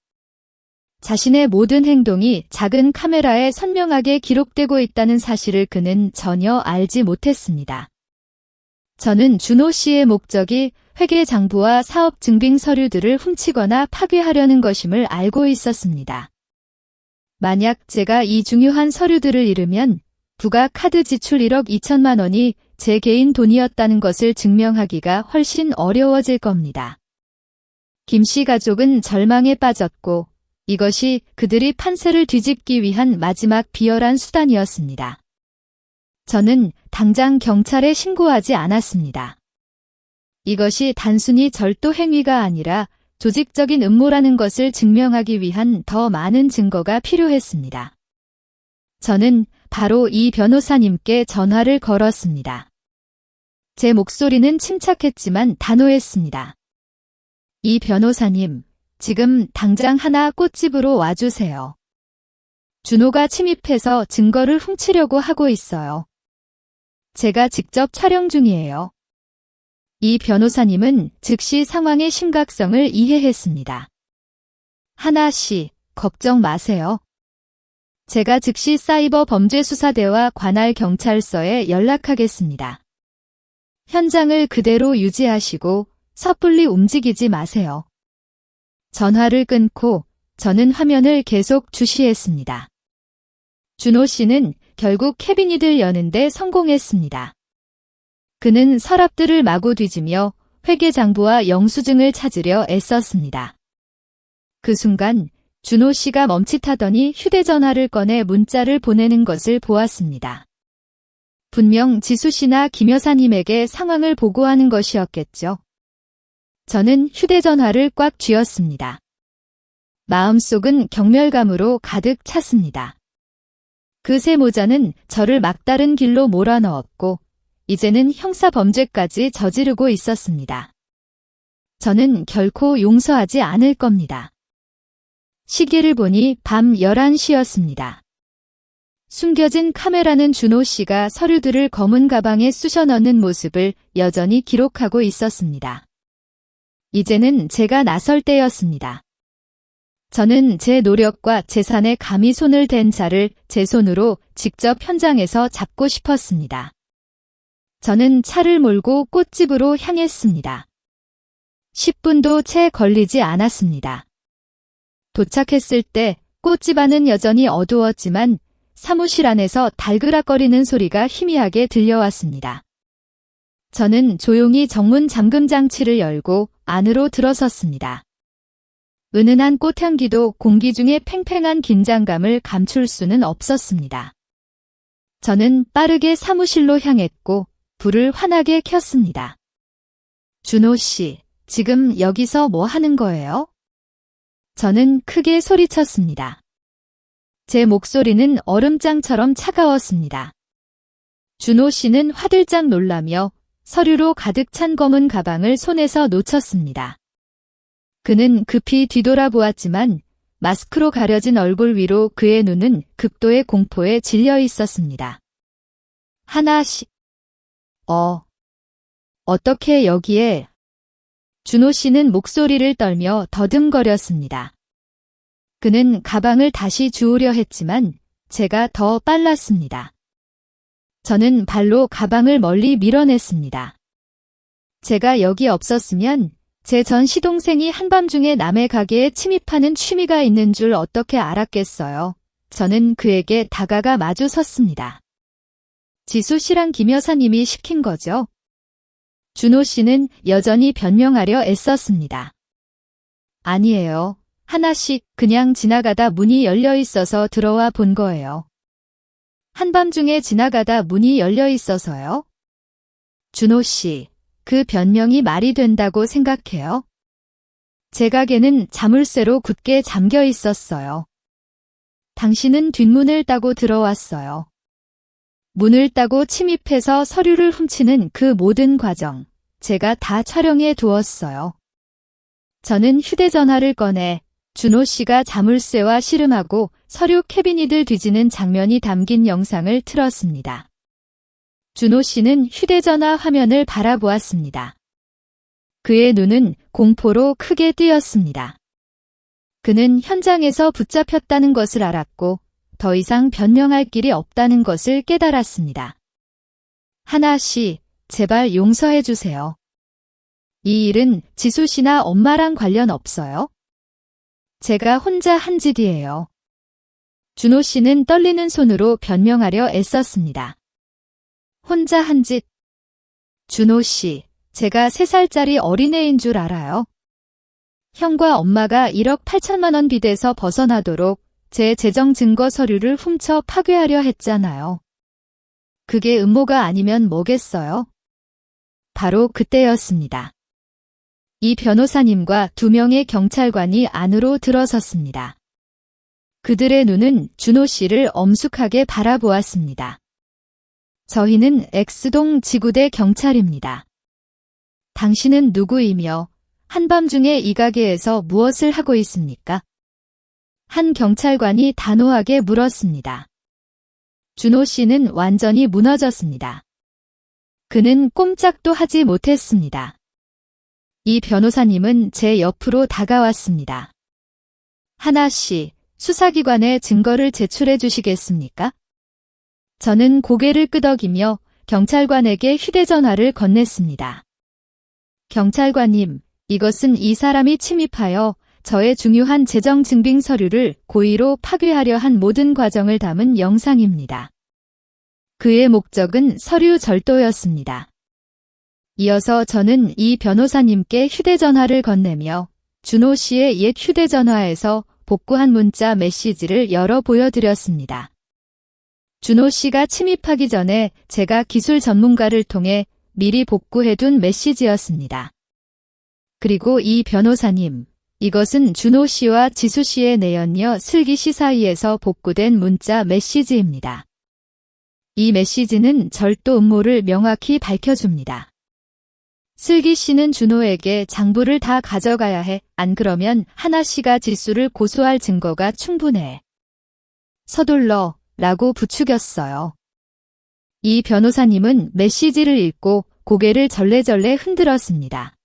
자신의 모든 행동이 작은 카메라에 선명하게 기록되고 있다는 사실을 그는 전혀 알지 못했습니다. 저는 준호 씨의 목적이 회계장부와 사업 증빙 서류들을 훔치거나 파괴하려는 것임을 알고 있었습니다. 만약 제가 이 중요한 서류들을 잃으면 부가 카드 지출 1억 2천만 원이 제 개인 돈이었다는 것을 증명하기가 훨씬 어려워질 겁니다. 김 씨 가족은 절망에 빠졌고 이것이 그들이 판세를 뒤집기 위한 마지막 비열한 수단이었습니다. 저는 당장 경찰에 신고하지 않았습니다. 이것이 단순히 절도 행위가 아니라 조직적인 음모라는 것을 증명하기 위한 더 많은 증거가 필요했습니다. 저는 바로 이 변호사님께 전화를 걸었습니다. 제 목소리는 침착했지만 단호했습니다. 이 변호사님, 지금 당장 하나 꽃집으로 와주세요. 준호가 침입해서 증거를 훔치려고 하고 있어요. 제가 직접 촬영 중이에요. 이 변호사님은 즉시 상황의 심각성을 이해했습니다. 하나 씨, 걱정 마세요. 제가 즉시 사이버 범죄수사대와 관할 경찰서에 연락하겠습니다. 현장을 그대로 유지하시고 섣불리 움직이지 마세요. 전화를 끊고 저는 화면을 계속 주시했습니다. 준호 씨는 결국 캐비닛을 여는데 성공했습니다. 그는 서랍들을 마구 뒤지며 회계장부와 영수증을 찾으려 애썼습니다. 그 순간 준호 씨가 멈칫하더니 휴대전화를 꺼내 문자를 보내는 것을 보았습니다. 분명 지수 씨나 김 여사님에게 상황을 보고하는 것이었겠죠. 저는 휴대전화를 꽉 쥐었습니다. 마음속은 경멸감으로 가득 찼습니다. 그 새 모자는 저를 막다른 길로 몰아넣었고 이제는 형사범죄까지 저지르고 있었습니다. 저는 결코 용서하지 않을 겁니다. 시계를 보니 밤 11시였습니다. 숨겨진 카메라는 준호 씨가 서류들을 검은 가방에 쑤셔 넣는 모습을 여전히 기록하고 있었습니다. 이제는 제가 나설 때였습니다. 저는 제 노력과 재산에 감히 손을 댄 자를 제 손으로 직접 현장에서 잡고 싶었습니다. 저는 차를 몰고 꽃집으로 향했습니다. 10분도 채 걸리지 않았습니다. 도착했을 때 꽃집 안은 여전히 어두웠지만 사무실 안에서 달그락거리는 소리가 희미하게 들려왔습니다. 저는 조용히 정문 잠금 장치를 열고 안으로 들어섰습니다. 은은한 꽃향기도 공기 중에 팽팽한 긴장감을 감출 수는 없었습니다. 저는 빠르게 사무실로 향했고 불을 환하게 켰습니다. 준호 씨, 지금 여기서 뭐 하는 거예요? 저는 크게 소리쳤습니다. 제 목소리는 얼음장처럼 차가웠습니다. 준호 씨는 화들짝 놀라며 서류로 가득 찬 검은 가방을 손에서 놓쳤습니다. 그는 급히 뒤돌아보았지만 마스크로 가려진 얼굴 위로 그의 눈은 극도의 공포에 질려 있었습니다. 하나 씨, 어떻게 여기에? 준호 씨는 목소리를 떨며 더듬거렸습니다. 그는 가방을 다시 주우려 했지만 제가 더 빨랐습니다. 저는 발로 가방을 멀리 밀어냈습니다. 제가 여기 없었으면 제 전 시동생이 한밤중에 남의 가게에 침입하는 취미가 있는 줄 어떻게 알았겠어요. 저는 그에게 다가가 마주 섰습니다. 지수 씨랑 김 여사님이 시킨 거죠? 준호 씨는 여전히 변명하려 애썼습니다. 아니에요. 하나씩 그냥 지나가다 문이 열려 있어서 들어와 본 거예요. 한밤중에 지나가다 문이 열려 있어서요? 준호 씨, 그 변명이 말이 된다고 생각해요? 제 가게는 자물쇠로 굳게 잠겨 있었어요. 당신은 뒷문을 따고 들어왔어요. 문을 따고 침입해서 서류를 훔치는 그 모든 과정, 제가 다 촬영해 두었어요. 저는 휴대전화를 꺼내 준호 씨가 자물쇠와 씨름하고 서류 캐비닛을 뒤지는 장면이 담긴 영상을 틀었습니다. 준호 씨는 휴대전화 화면을 바라보았습니다. 그의 눈은 공포로 크게 뜨였습니다. 그는 현장에서 붙잡혔다는 것을 알았고 더 이상 변명할 길이 없다는 것을 깨달았습니다. 하나 씨, 제발 용서해 주세요. 이 일은 지수 씨나 엄마랑 관련 없어요? 제가 혼자 한 짓이에요. 준호 씨는 떨리는 손으로 변명하려 애썼습니다. 혼자 한 짓. 준호 씨, 제가 3살짜리 어린애인 줄 알아요? 형과 엄마가 1억 8천만 원 빚에서 벗어나도록 제 재정 증거 서류를 훔쳐 파괴하려 했잖아요. 그게 음모가 아니면 뭐겠어요? 바로 그때였습니다. 이 변호사님과 2명의 경찰관이 안으로 들어섰습니다. 그들의 눈은 준호 씨를 엄숙하게 바라보았습니다. 저희는 X동 지구대 경찰입니다. 당신은 누구이며 한밤중에 이 가게에서 무엇을 하고 있습니까? 한 경찰관이 단호하게 물었습니다. 준호 씨는 완전히 무너졌습니다. 그는 꼼짝도 하지 못했습니다. 이 변호사님은 제 옆으로 다가왔습니다. 하나 씨, 수사기관에 증거를 제출해 주시겠습니까? 저는 고개를 끄덕이며 경찰관에게 휴대전화를 건넸습니다. 경찰관님, 이것은 이 사람이 침입하여 저의 중요한 재정 증빙 서류를 고의로 파괴하려 한 모든 과정을 담은 영상입니다. 그의 목적은 서류 절도였습니다. 이어서 저는 이 변호사님께 휴대전화를 건네며 준호 씨의 옛 휴대전화에서 복구한 문자 메시지를 열어 보여드렸습니다. 준호 씨가 침입하기 전에 제가 기술 전문가를 통해 미리 복구해둔 메시지였습니다. 그리고 이 변호사님, 이것은 준호 씨와 지수 씨의 내연녀 슬기 씨 사이에서 복구된 문자 메시지입니다. 이 메시지는 절도 음모를 명확히 밝혀줍니다. 슬기 씨는 준호에게 장부를 다 가져가야 해. 안 그러면 하나 씨가 지수를 고소할 증거가 충분해. 서둘러 라고 부추겼어요. 이 변호사님은 메시지를 읽고 고개를 절레절레 흔들었습니다.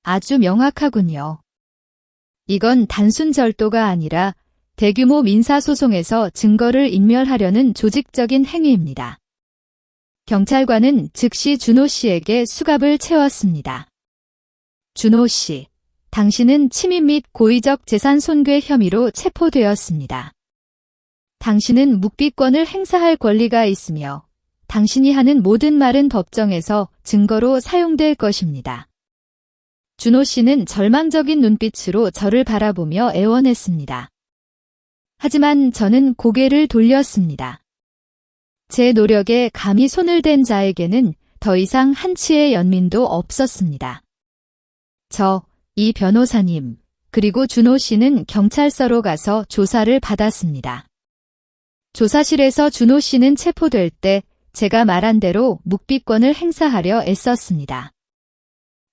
아주 명확하군요. 이건 단순 절도가 아니라 대규모 민사소송에서 증거를 인멸하려는 조직적인 행위입니다. 경찰관은 즉시 준호 씨에게 수갑을 채웠습니다. 준호 씨, 당신은 침입 및 고의적 재산 손괴 혐의로 체포되었습니다. 당신은 묵비권을 행사할 권리가 있으며 당신이 하는 모든 말은 법정에서 증거로 사용될 것입니다. 준호 씨는 절망적인 눈빛으로 저를 바라보며 애원했습니다. 하지만 저는 고개를 돌렸습니다. 제 노력에 감히 손을 댄 자에게는 더 이상 한치의 연민도 없었습니다. 이 변호사님, 그리고 준호 씨는 경찰서로 가서 조사를 받았습니다. 조사실에서 준호 씨는 체포될 때 제가 말한 대로 묵비권을 행사하려 애썼습니다.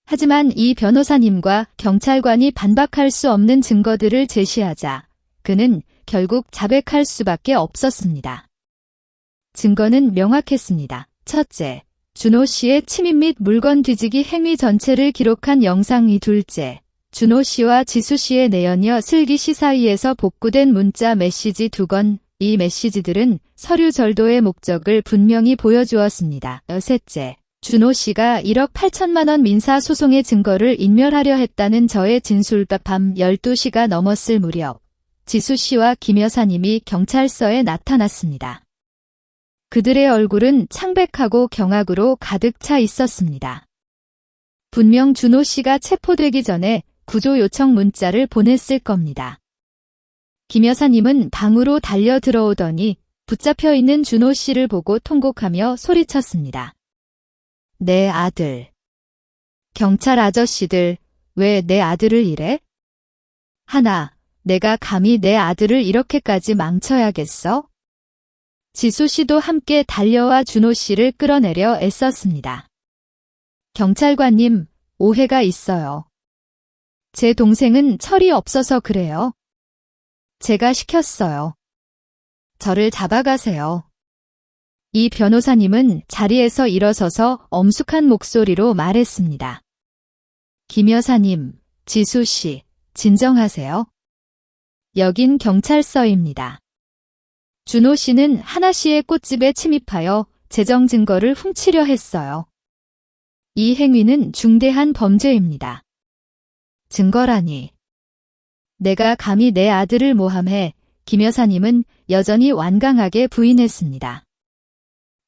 하지만 이 변호사님과 경찰관이 반박할 수 없는 증거들을 제시하자 그는 결국 자백할 수밖에 없었습니다. 증거는 명확했습니다. 첫째, 준호 씨의 침입 및 물건 뒤지기 행위 전체를 기록한 영상이. 둘째, 준호 씨와 지수 씨의 내연녀 슬기 씨 사이에서 복구된 문자 메시지 2건. 이 메시지들은 서류 절도의 목적을 분명히 보여주었습니다. 셋째, 준호 씨가 1억 8천만 원 민사 소송의 증거를 인멸하려 했다는 저의 진술과 밤 12시가 넘었을 무렵 지수 씨와 김 여사님이 경찰서에 나타났습니다. 그들의 얼굴은 창백하고 경악으로 가득 차 있었습니다. 분명 준호 씨가 체포되기 전에 구조 요청 문자를 보냈을 겁니다. 김 여사님은 방으로 달려 들어오더니 붙잡혀 있는 준호 씨를 보고 통곡하며 소리쳤습니다. 내 아들. 경찰 아저씨들, 왜 내 아들을 이래? 하나, 내가 감히 내 아들을 이렇게까지 망쳐야겠어? 지수 씨도 함께 달려와 준호 씨를 끌어내려 애썼습니다. 경찰관님, 오해가 있어요. 제 동생은 철이 없어서 그래요. 제가 시켰어요. 저를 잡아가세요. 이 변호사님은 자리에서 일어서서 엄숙한 목소리로 말했습니다. 김 여사님, 지수 씨, 진정하세요. 여긴 경찰서입니다. 준호 씨는 하나 씨의 꽃집에 침입하여 재정 증거를 훔치려 했어요. 이 행위는 중대한 범죄입니다. 증거라니. 내가 감히 내 아들을 모함해 김 여사님은 여전히 완강하게 부인했습니다.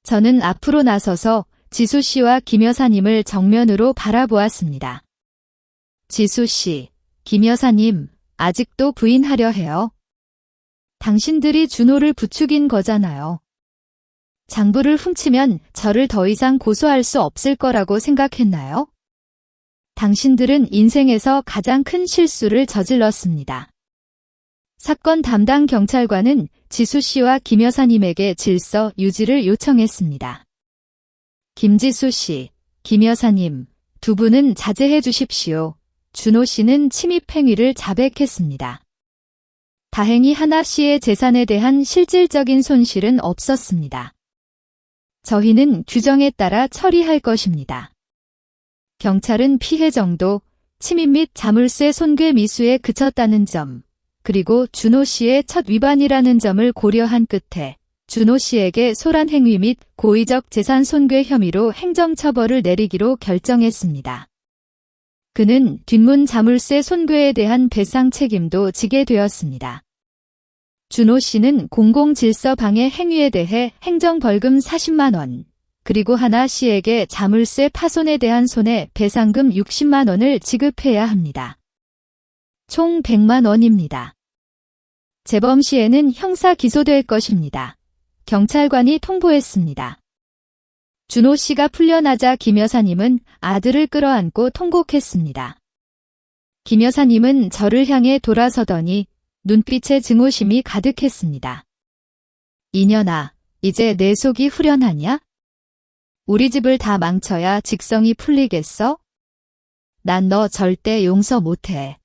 저는 앞으로 나서서 지수 씨와 김 여사님을 정면으로 바라보았습니다. 지수 씨, 김 여사님, 아직도 부인하려 해요. 당신들이 준호를 부추긴 거잖아요. 장부를 훔치면 저를 더 이상 고소할 수 없을 거라고 생각했나요? 당신들은 인생에서 가장 큰 실수를 저질렀습니다. 사건 담당 경찰관은 지수 씨와 김 여사님에게 질서 유지를 요청했습니다. 김지수 씨, 김 여사님, 두 분은 자제해 주십시오. 준호 씨는 침입 행위를 자백했습니다. 다행히 하나 씨의 재산에 대한 실질적인 손실은 없었습니다. 저희는 규정에 따라 처리할 것입니다. 경찰은 피해 정도, 침입 및 자물쇠 손괴 미수에 그쳤다는 점, 그리고 준호 씨의 첫 위반이라는 점을 고려한 끝에 준호 씨에게 소란 행위 및 고의적 재산 손괴 혐의로 행정처벌을 내리기로 결정했습니다. 그는 뒷문 자물쇠 손괴에 대한 배상 책임도 지게 되었습니다. 준호 씨는 공공질서 방해 행위에 대해 행정벌금 40만 원, 그리고 하나 씨에게 자물쇠 파손에 대한 손해배상금 60만 원을 지급해야 합니다. 총 100만 원입니다. 재범 시에는 형사 기소될 것입니다. 경찰관이 통보했습니다. 준호 씨가 풀려나자 김 여사님은 아들을 끌어안고 통곡했습니다. 김 여사님은 저를 향해 돌아서더니 눈빛에 증오심이 가득했습니다. 이년아, 이제 내 속이 후련하냐? 우리 집을 다 망쳐야 직성이 풀리겠어? 난 너 절대 용서 못해.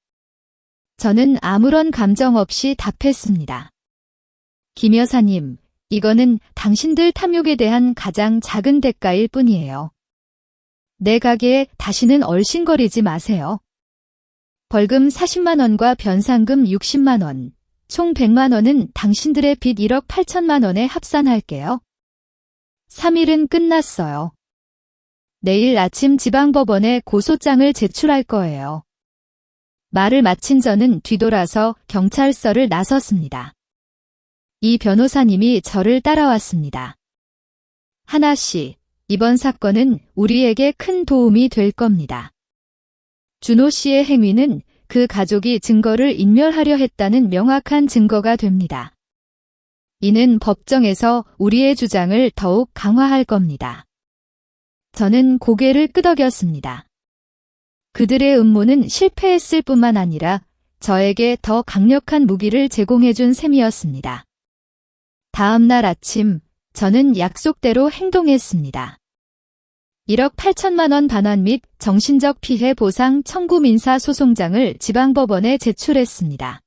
저는 아무런 감정 없이 답했습니다. 김 여사님, 이거는 당신들 탐욕에 대한 가장 작은 대가일 뿐이에요. 내 가게에 다시는 얼씬거리지 마세요. 벌금 40만 원과 변상금 60만 원, 총 100만 원은 당신들의 빚 1억 8천만 원에 합산할게요. 3일은 끝났어요. 내일 아침 지방법원에 고소장을 제출할 거예요. 말을 마친 저는 뒤돌아서 경찰서를 나섰습니다. 이 변호사님이 저를 따라왔습니다. 하나 씨, 이번 사건은 우리에게 큰 도움이 될 겁니다. 준호 씨의 행위는 그 가족이 증거를 인멸하려 했다는 명확한 증거가 됩니다. 이는 법정에서 우리의 주장을 더욱 강화할 겁니다. 저는 고개를 끄덕였습니다. 그들의 음모는 실패했을 뿐만 아니라 저에게 더 강력한 무기를 제공해준 셈이었습니다. 다음 날 아침, 저는 약속대로 행동했습니다. 1억 8천만 원 반환 및 정신적 피해 보상 청구 민사 소송장을 지방법원에 제출했습니다.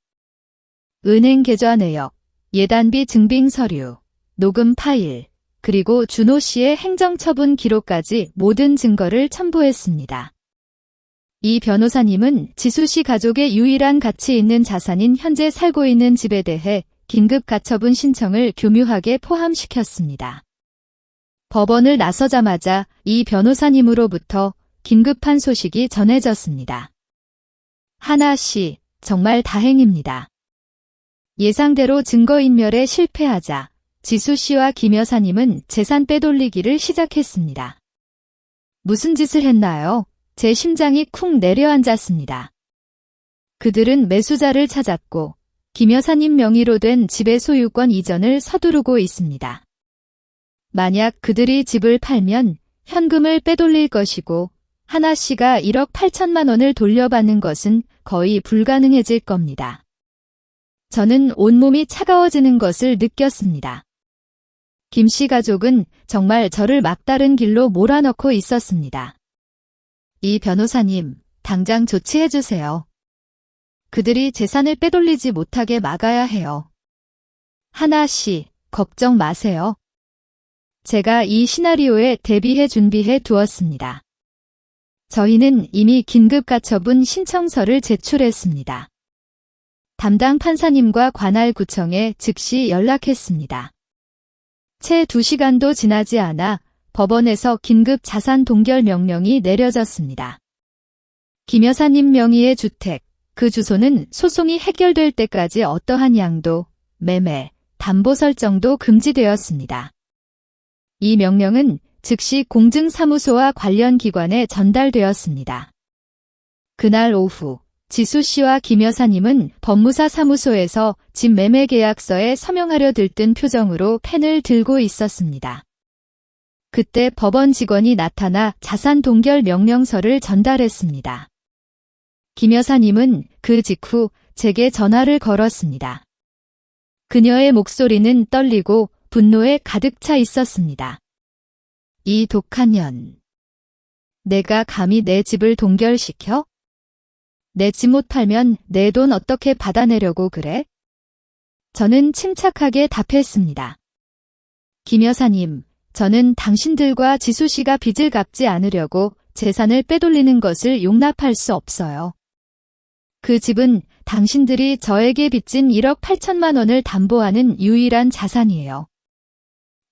은행 계좌 내역, 예단비 증빙 서류, 녹음 파일, 그리고 준호 씨의 행정처분 기록까지 모든 증거를 첨부했습니다. 이 변호사님은 지수 씨 가족의 유일한 가치 있는 자산인 현재 살고 있는 집에 대해 긴급 가처분 신청을 교묘하게 포함시켰습니다. 법원을 나서자마자 이 변호사님으로부터 긴급한 소식이 전해졌습니다. 하나 씨, 정말 다행입니다. 예상대로 증거인멸에 실패하자 지수 씨와 김 여사님은 재산 빼돌리기를 시작했습니다. 무슨 짓을 했나요? 제 심장이 쿵 내려앉았습니다. 그들은 매수자를 찾았고 김 여사님 명의로 된 집의 소유권 이전을 서두르고 있습니다. 만약 그들이 집을 팔면 현금을 빼돌릴 것이고 하나 씨가 1억 8천만 원을 돌려받는 것은 거의 불가능해질 겁니다. 저는 온몸이 차가워지는 것을 느꼈습니다. 김 씨 가족은 정말 저를 막다른 길로 몰아넣고 있었습니다. 이 변호사님, 당장 조치해주세요. 그들이 재산을 빼돌리지 못하게 막아야 해요. 하나 씨, 걱정 마세요. 제가 이 시나리오에 대비해 준비해 두었습니다. 저희는 이미 긴급가처분 신청서를 제출했습니다. 담당 판사님과 관할구청에 즉시 연락했습니다. 채 2시간도 지나지 않아 법원에서 긴급 자산 동결 명령이 내려졌습니다. 김 여사님 명의의 주택, 그 주소는 소송이 해결될 때까지 어떠한 양도, 매매, 담보 설정도 금지되었습니다. 이 명령은 즉시 공증사무소와 관련 기관에 전달되었습니다. 그날 오후 지수 씨와 김 여사님은 법무사 사무소에서 집 매매 계약서에 서명하려 들뜬 표정으로 펜을 들고 있었습니다. 그때 법원 직원이 나타나 자산 동결 명령서를 전달했습니다. 김 여사님은 그 직후 제게 전화를 걸었습니다. 그녀의 목소리는 떨리고 분노에 가득 차 있었습니다. 이 독한 년. 내가 감히 내 집을 동결시켜? 내 집 못 팔면 내 돈 어떻게 받아내려고 그래? 저는 침착하게 답했습니다. 김 여사님, 저는 당신들과 지수 씨가 빚을 갚지 않으려고 재산을 빼돌리는 것을 용납할 수 없어요. 그 집은 당신들이 저에게 빚진 1억 8천만 원을 담보하는 유일한 자산이에요.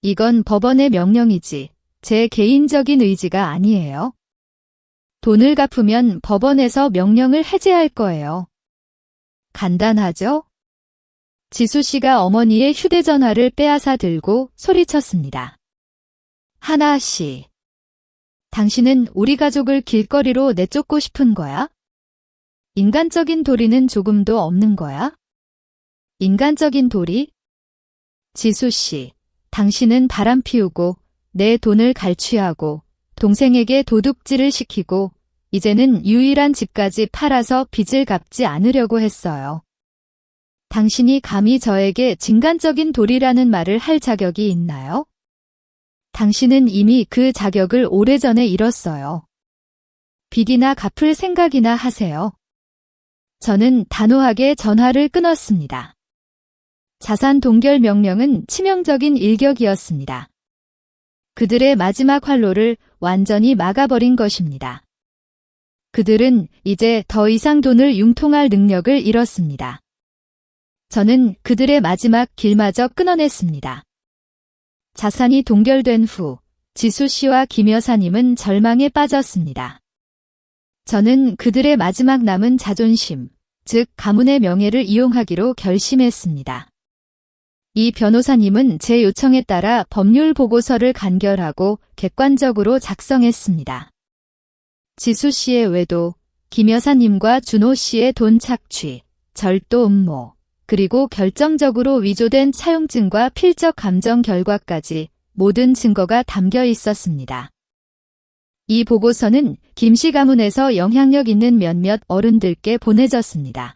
이건 법원의 명령이지 제 개인적인 의지가 아니에요. 돈을 갚으면 법원에서 명령을 해제할 거예요. 간단하죠? 지수 씨가 어머니의 휴대전화를 빼앗아 들고 소리쳤습니다. 하나 씨, 당신은 우리 가족을 길거리로 내쫓고 싶은 거야? 인간적인 도리는 조금도 없는 거야? 인간적인 도리? 지수 씨, 당신은 바람 피우고 내 돈을 갈취하고 동생에게 도둑질을 시키고 이제는 유일한 집까지 팔아서 빚을 갚지 않으려고 했어요. 당신이 감히 저에게 진간적인 도리라는 말을 할 자격이 있나요? 당신은 이미 그 자격을 오래전에 잃었어요. 빚이나 갚을 생각이나 하세요. 저는 단호하게 전화를 끊었습니다. 자산 동결 명령은 치명적인 일격이었습니다. 그들의 마지막 활로를 완전히 막아버린 것입니다. 그들은 이제 더 이상 돈을 융통할 능력을 잃었습니다. 저는 그들의 마지막 길마저 끊어냈습니다. 자산이 동결된 후 지수 씨와 김 여사님은 절망에 빠졌습니다. 저는 그들의 마지막 남은 자존심, 즉 가문의 명예를 이용하기로 결심했습니다. 이 변호사님은 제 요청에 따라 법률 보고서를 간결하고 객관적으로 작성했습니다. 지수 씨의 외도, 김 여사님과 준호 씨의 돈 착취, 절도 음모, 그리고 결정적으로 위조된 차용증과 필적 감정 결과까지 모든 증거가 담겨 있었습니다. 이 보고서는 김씨 가문에서 영향력 있는 몇몇 어른들께 보내졌습니다.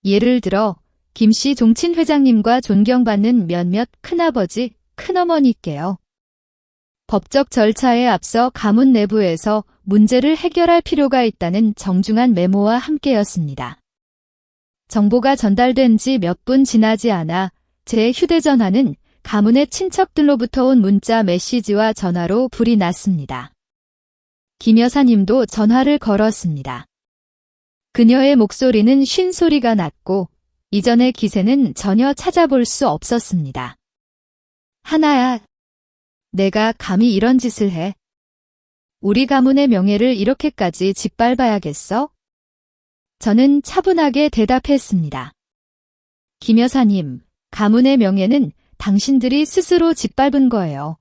예를 들어 김씨 종친 회장님과 존경받는 몇몇 큰아버지, 큰어머니께요. 법적 절차에 앞서 가문 내부에서 문제를 해결할 필요가 있다는 정중한 메모와 함께였습니다. 정보가 전달된 지 몇 분 지나지 않아 제 휴대전화는 가문의 친척들로부터 온 문자 메시지와 전화로 불이 났습니다. 김 여사님도 전화를 걸었습니다. 그녀의 목소리는 쉰 소리가 났고 이전의 기세는 전혀 찾아볼 수 없었습니다. 하나야, 내가 감히 이런 짓을 해? 우리 가문의 명예를 이렇게까지 짓밟아야겠어? 저는 차분하게 대답했습니다. 김 여사님, 가문의 명예는 당신들이 스스로 짓밟은 거예요.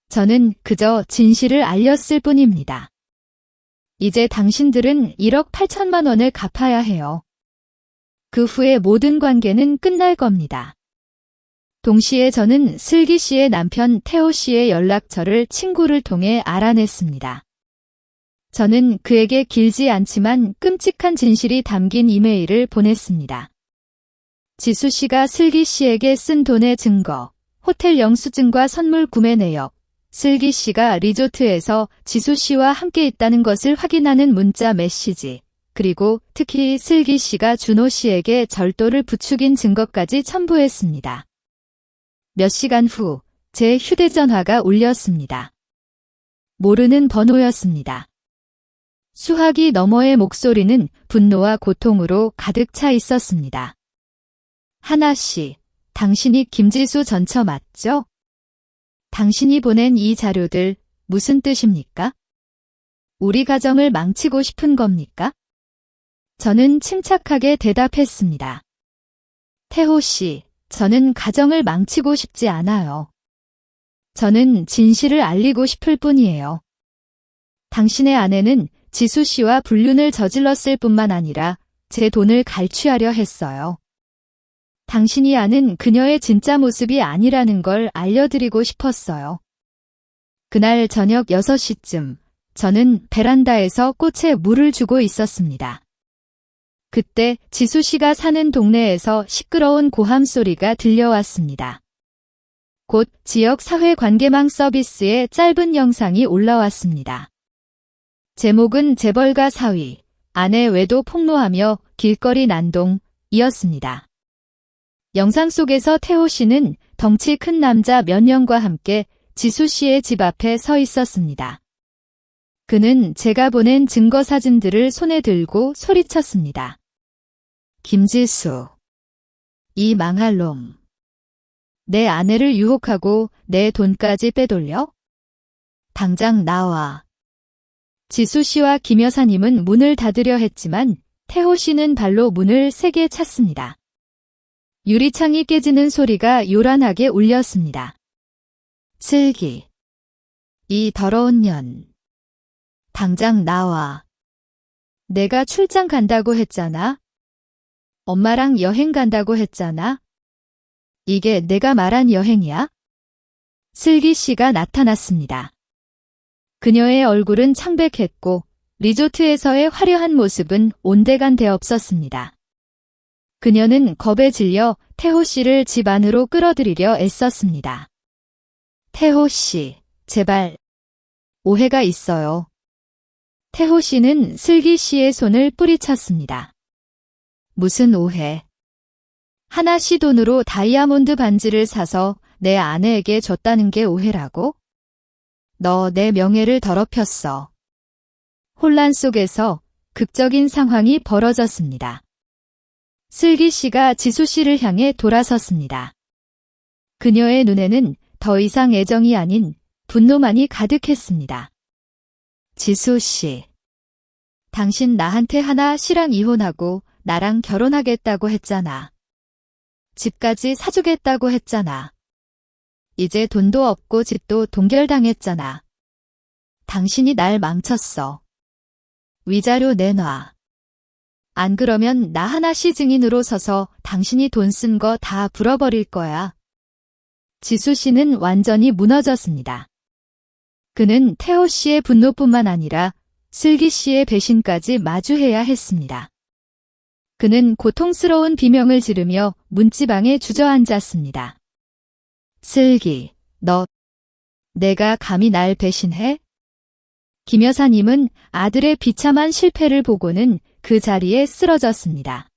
저는 그저 진실을 알렸을 뿐입니다. 이제 당신들은 1억 8천만 원을 갚아야 해요. 그 후에 모든 관계는 끝날 겁니다. 동시에 저는 슬기 씨의 남편 태호 씨의 연락처를 친구를 통해 알아냈습니다. 저는 그에게 길지 않지만 끔찍한 진실이 담긴 이메일을 보냈습니다. 지수 씨가 슬기 씨에게 쓴 돈의 증거, 호텔 영수증과 선물 구매 내역, 슬기 씨가 리조트에서 지수 씨와 함께 있다는 것을 확인하는 문자 메시지, 그리고 특히 슬기 씨가 준호 씨에게 절도를 부추긴 증거까지 첨부했습니다. 몇 시간 후 제 휴대전화가 울렸습니다. 모르는 번호였습니다. 수화기 너머의 목소리는 분노와 고통으로 가득 차 있었습니다. 하나 씨, 당신이 김지수 전처 맞죠? 당신이 보낸 이 자료들 무슨 뜻입니까? 우리 가정을 망치고 싶은 겁니까? 저는 침착하게 대답했습니다. 태호 씨, 저는 가정을 망치고 싶지 않아요. 저는 진실을 알리고 싶을 뿐이에요. 당신의 아내는 지수 씨와 불륜을 저질렀을 뿐만 아니라 제 돈을 갈취하려 했어요. 당신이 아는 그녀의 진짜 모습이 아니라는 걸 알려드리고 싶었어요. 그날 저녁 6시쯤 저는 베란다에서 꽃에 물을 주고 있었습니다. 그때 지수 씨가 사는 동네에서 시끄러운 고함 소리가 들려왔습니다. 곧 지역 사회관계망 서비스에 짧은 영상이 올라왔습니다. 제목은 재벌가 사위, 아내 외도 폭로하며 길거리 난동이었습니다. 영상 속에서 태호 씨는 덩치 큰 남자 몇 명과 함께 지수 씨의 집 앞에 서 있었습니다. 그는 제가 보낸 증거 사진들을 손에 들고 소리쳤습니다. 김지수, 이 망할 놈. 내 아내를 유혹하고 내 돈까지 빼돌려? 당장 나와. 지수 씨와 김 여사님은 문을 닫으려 했지만 태호 씨는 발로 문을 세게 찼습니다. 유리창이 깨지는 소리가 요란하게 울렸습니다. 슬기, 이 더러운 년. 당장 나와. 내가 출장 간다고 했잖아. 엄마랑 여행 간다고 했잖아. 이게 내가 말한 여행이야? 슬기 씨가 나타났습니다. 그녀의 얼굴은 창백했고 리조트에서의 화려한 모습은 온데간데 없었습니다. 그녀는 겁에 질려 태호 씨를 집 안으로 끌어들이려 애썼습니다. 태호 씨, 제발. 오해가 있어요. 태호 씨는 슬기 씨의 손을 뿌리쳤습니다. 무슨 오해? 하나 씨 돈으로 다이아몬드 반지를 사서 내 아내에게 줬다는 게 오해라고? 너 내 명예를 더럽혔어. 혼란 속에서 극적인 상황이 벌어졌습니다. 슬기 씨가 지수 씨를 향해 돌아섰습니다. 그녀의 눈에는 더 이상 애정이 아닌 분노만이 가득했습니다. 지수 씨, 당신 나한테 하나 씨랑 이혼하고 나랑 결혼하겠다고 했잖아. 집까지 사주겠다고 했잖아. 이제 돈도 없고 집도 동결당했잖아. 당신이 날 망쳤어. 위자료 내놔. 안 그러면 나 하나 씨 증인으로 서서 당신이 돈 쓴 거 다 불어버릴 거야. 지수 씨는 완전히 무너졌습니다. 그는 태호 씨의 분노뿐만 아니라 슬기 씨의 배신까지 마주해야 했습니다. 그는 고통스러운 비명을 지르며 문지방에 주저앉았습니다. 슬기, 너, 내가 감히 날 배신해? 김 여사님은 아들의 비참한 실패를 보고는 그 자리에 쓰러졌습니다.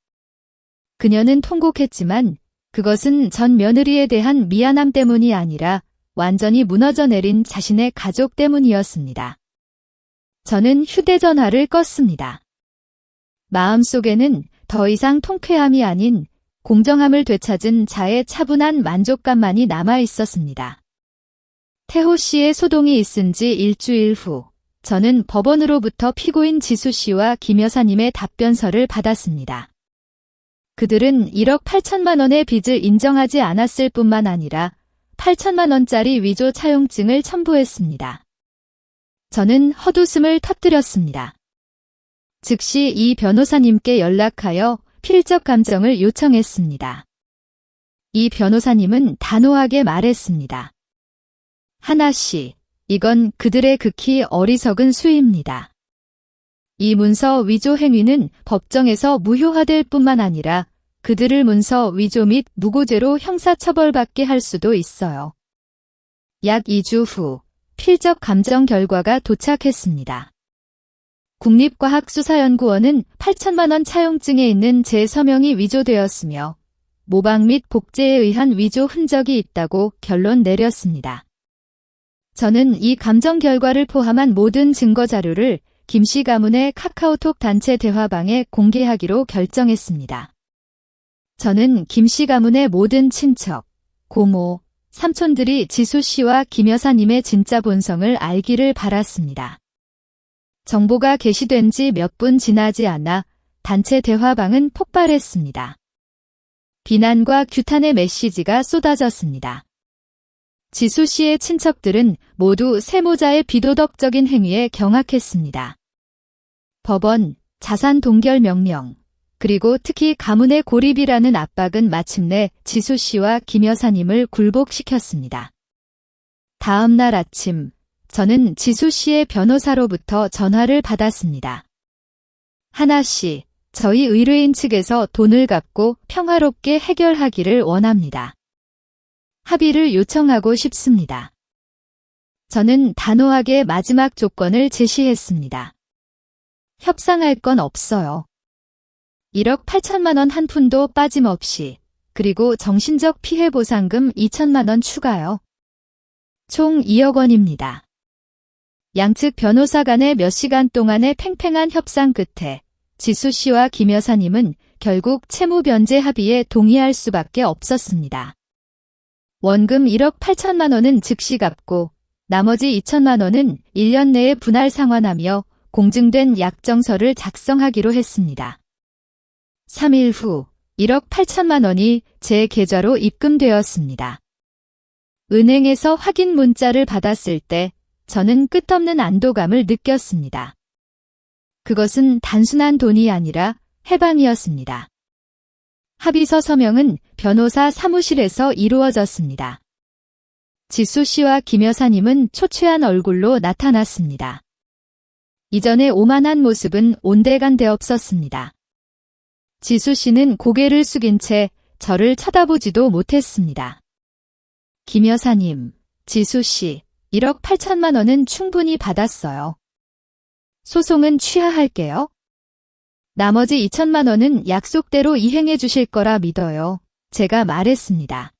그녀는 통곡했지만 그것은 전 며느리에 대한 미안함 때문이 아니라 완전히 무너져 내린 자신의 가족 때문이었습니다. 저는 휴대전화를 껐습니다. 마음속에는 더 이상 통쾌함이 아닌 공정함을 되찾은 자의 차분한 만족감만이 남아 있었습니다. 태호 씨의 소동이 있은 지 일주일 후, 저는 법원으로부터 피고인 지수 씨와 김 여사님의 답변서를 받았습니다. 그들은 1억 8천만 원의 빚을 인정하지 않았을 뿐만 아니라 8천만 원짜리 위조 차용증을 첨부했습니다. 저는 헛웃음을 터뜨렸습니다. 즉시 이 변호사님께 연락하여 필적 감정을 요청했습니다. 이 변호사님은 단호하게 말했습니다. 하나 씨, 이건 그들의 극히 어리석은 수위입니다. 이 문서 위조 행위는 법정에서 무효화될 뿐만 아니라 그들을 문서 위조 및 무고죄로 형사처벌받게 할 수도 있어요. 약 2주 후 필적 감정 결과가 도착했습니다. 국립과학수사연구원은 8천만 원 차용증에 있는 제 서명이 위조되었으며 모방 및 복제에 의한 위조 흔적이 있다고 결론 내렸습니다. 저는 이 감정 결과를 포함한 모든 증거 자료를 김 씨 가문의 카카오톡 단체 대화방에 공개하기로 결정했습니다. 저는 김 씨 가문의 모든 친척, 고모, 삼촌들이 지수 씨와 김 여사님의 진짜 본성을 알기를 바랐습니다. 정보가 게시된 지 몇 분 지나지 않아 단체 대화방은 폭발했습니다. 비난과 규탄의 메시지가 쏟아졌습니다. 지수 씨의 친척들은 모두 세모자의 비도덕적인 행위에 경악했습니다. 법원, 자산 동결 명령, 그리고 특히 가문의 고립이라는 압박은 마침내 지수 씨와 김 여사님을 굴복시켰습니다. 다음 날 아침, 저는 지수 씨의 변호사로부터 전화를 받았습니다. 하나 씨, 저희 의뢰인 측에서 돈을 갚고 평화롭게 해결하기를 원합니다. 합의를 요청하고 싶습니다. 저는 단호하게 마지막 조건을 제시했습니다. 협상할 건 없어요. 1억 8천만 원 한 푼도 빠짐없이, 그리고 정신적 피해 보상금 2천만 원 추가요. 총 2억 원입니다. 양측 변호사 간의 몇 시간 동안의 팽팽한 협상 끝에 지수 씨와 김 여사님은 결국 채무 변제 합의에 동의할 수밖에 없었습니다. 원금 1억 8천만 원은 즉시 갚고 나머지 2천만 원은 1년 내에 분할 상환하며 공증된 약정서를 작성하기로 했습니다. 3일 후 1억 8천만 원이 제 계좌로 입금되었습니다. 은행에서 확인 문자를 받았을 때 저는 끝없는 안도감을 느꼈습니다. 그것은 단순한 돈이 아니라 해방이었습니다. 합의서 서명은 변호사 사무실에서 이루어졌습니다. 지수 씨와 김 여사님은 초췌한 얼굴로 나타났습니다. 이전의 오만한 모습은 온데간데 없었습니다. 지수 씨는 고개를 숙인 채 저를 쳐다보지도 못했습니다. 김 여사님, 지수 씨, 1억 8천만 원은 충분히 받았어요. 소송은 취하할게요. 나머지 2천만 원은 약속대로 이행해 주실 거라 믿어요. 제가 말했습니다.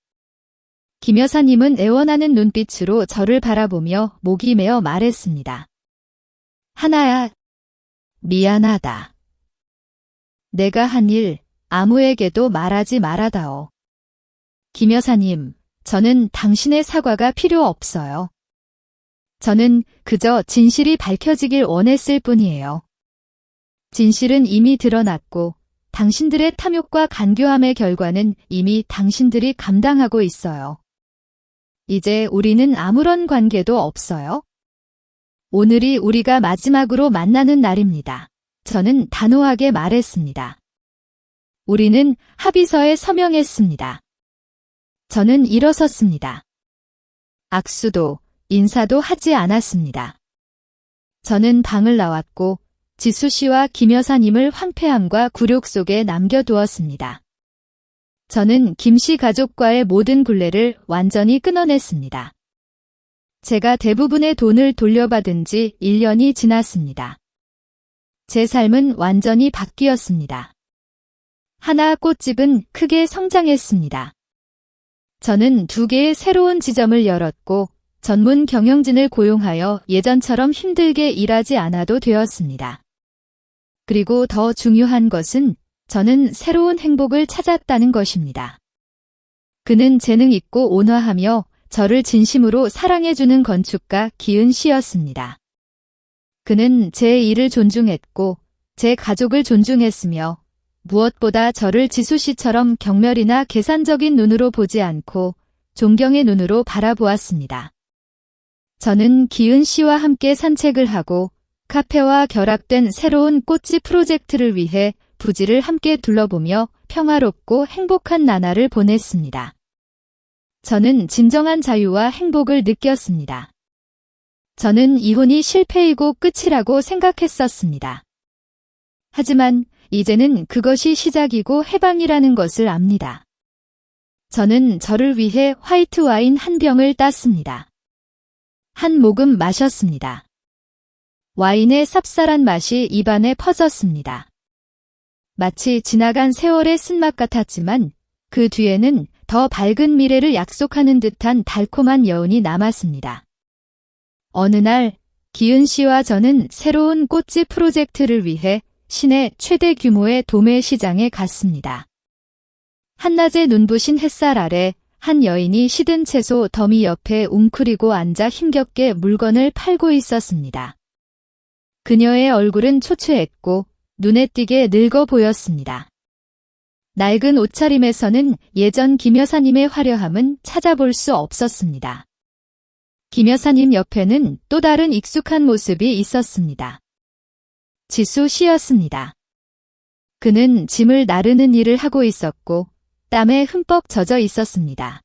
김 여사님은 애원하는 눈빛으로 저를 바라보며 목이 메어 말했습니다. 하나야, 미안하다. 내가 한 일 아무에게도 말하지 말아다오. 김 여사님, 저는 당신의 사과가 필요 없어요. 저는 그저 진실이 밝혀지길 원했을 뿐이에요. 진실은 이미 드러났고 당신들의 탐욕과 간교함의 결과는 이미 당신들이 감당하고 있어요. 이제 우리는 아무런 관계도 없어요. 오늘이 우리가 마지막으로 만나는 날입니다. 저는 단호하게 말했습니다. 우리는 합의서에 서명했습니다. 저는 일어섰습니다. 악수도 인사도 하지 않았습니다. 저는 방을 나왔고 지수 씨와 김 여사님을 황폐함과 굴욕 속에 남겨두었습니다. 저는 김 씨 가족과의 모든 굴레를 완전히 끊어냈습니다. 제가 대부분의 돈을 돌려받은 지 1년이 지났습니다. 제 삶은 완전히 바뀌었습니다. 하나 꽃집은 크게 성장했습니다. 저는 2개의 새로운 지점을 열었고 전문 경영진을 고용하여 예전처럼 힘들게 일하지 않아도 되었습니다. 그리고 더 중요한 것은 저는 새로운 행복을 찾았다는 것입니다. 그는 재능 있고 온화하며 저를 진심으로 사랑해주는 건축가 기은 씨였습니다. 그는 제 일을 존중했고 제 가족을 존중했으며 무엇보다 저를 지수 씨처럼 경멸이나 계산적인 눈으로 보지 않고 존경의 눈으로 바라보았습니다. 저는 기은 씨와 함께 산책을 하고 카페와 결합된 새로운 꽃집 프로젝트를 위해 부지를 함께 둘러보며 평화롭고 행복한 나날을 보냈습니다. 저는 진정한 자유와 행복을 느꼈습니다. 저는 이혼이 실패이고 끝이라고 생각했었습니다. 하지만 이제는 그것이 시작이고 해방이라는 것을 압니다. 저는 저를 위해 화이트 와인 한 병을 땄습니다. 한 모금 마셨습니다. 와인의 쌉쌀한 맛이 입안에 퍼졌습니다. 마치 지나간 세월의 쓴맛 같았지만 그 뒤에는 더 밝은 미래를 약속하는 듯한 달콤한 여운이 남았습니다. 어느 날 기은 씨와 저는 새로운 꽃집 프로젝트를 위해 시내 최대 규모의 도매 시장에 갔습니다. 한낮에 눈부신 햇살 아래 한 여인이 시든 채소 더미 옆에 웅크리고 앉아 힘겹게 물건을 팔고 있었습니다. 그녀의 얼굴은 초췌했고 눈에 띄게 늙어 보였습니다. 낡은 옷차림에서는 예전 김 여사님의 화려함은 찾아볼 수 없었습니다. 김 여사님 옆에는 또 다른 익숙한 모습이 있었습니다. 지수 씨였습니다. 그는 짐을 나르는 일을 하고 있었고 땀에 흠뻑 젖어 있었습니다.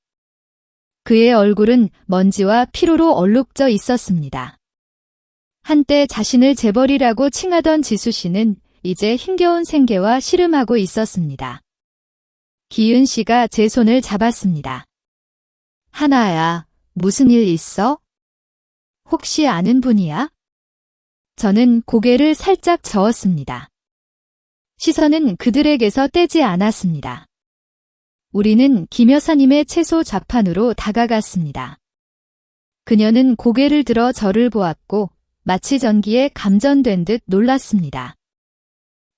그의 얼굴은 먼지와 피로로 얼룩져 있었습니다. 한때 자신을 재벌이라고 칭하던 지수 씨는 이제 힘겨운 생계와 씨름하고 있었습니다. 기은 씨가 제 손을 잡았습니다. 하나야, 무슨 일 있어? 혹시 아는 분이야? 저는 고개를 살짝 저었습니다. 시선은 그들에게서 떼지 않았습니다. 우리는 김 여사님의 채소 좌판으로 다가갔습니다. 그녀는 고개를 들어 저를 보았고 마치 전기에 감전된 듯 놀랐습니다.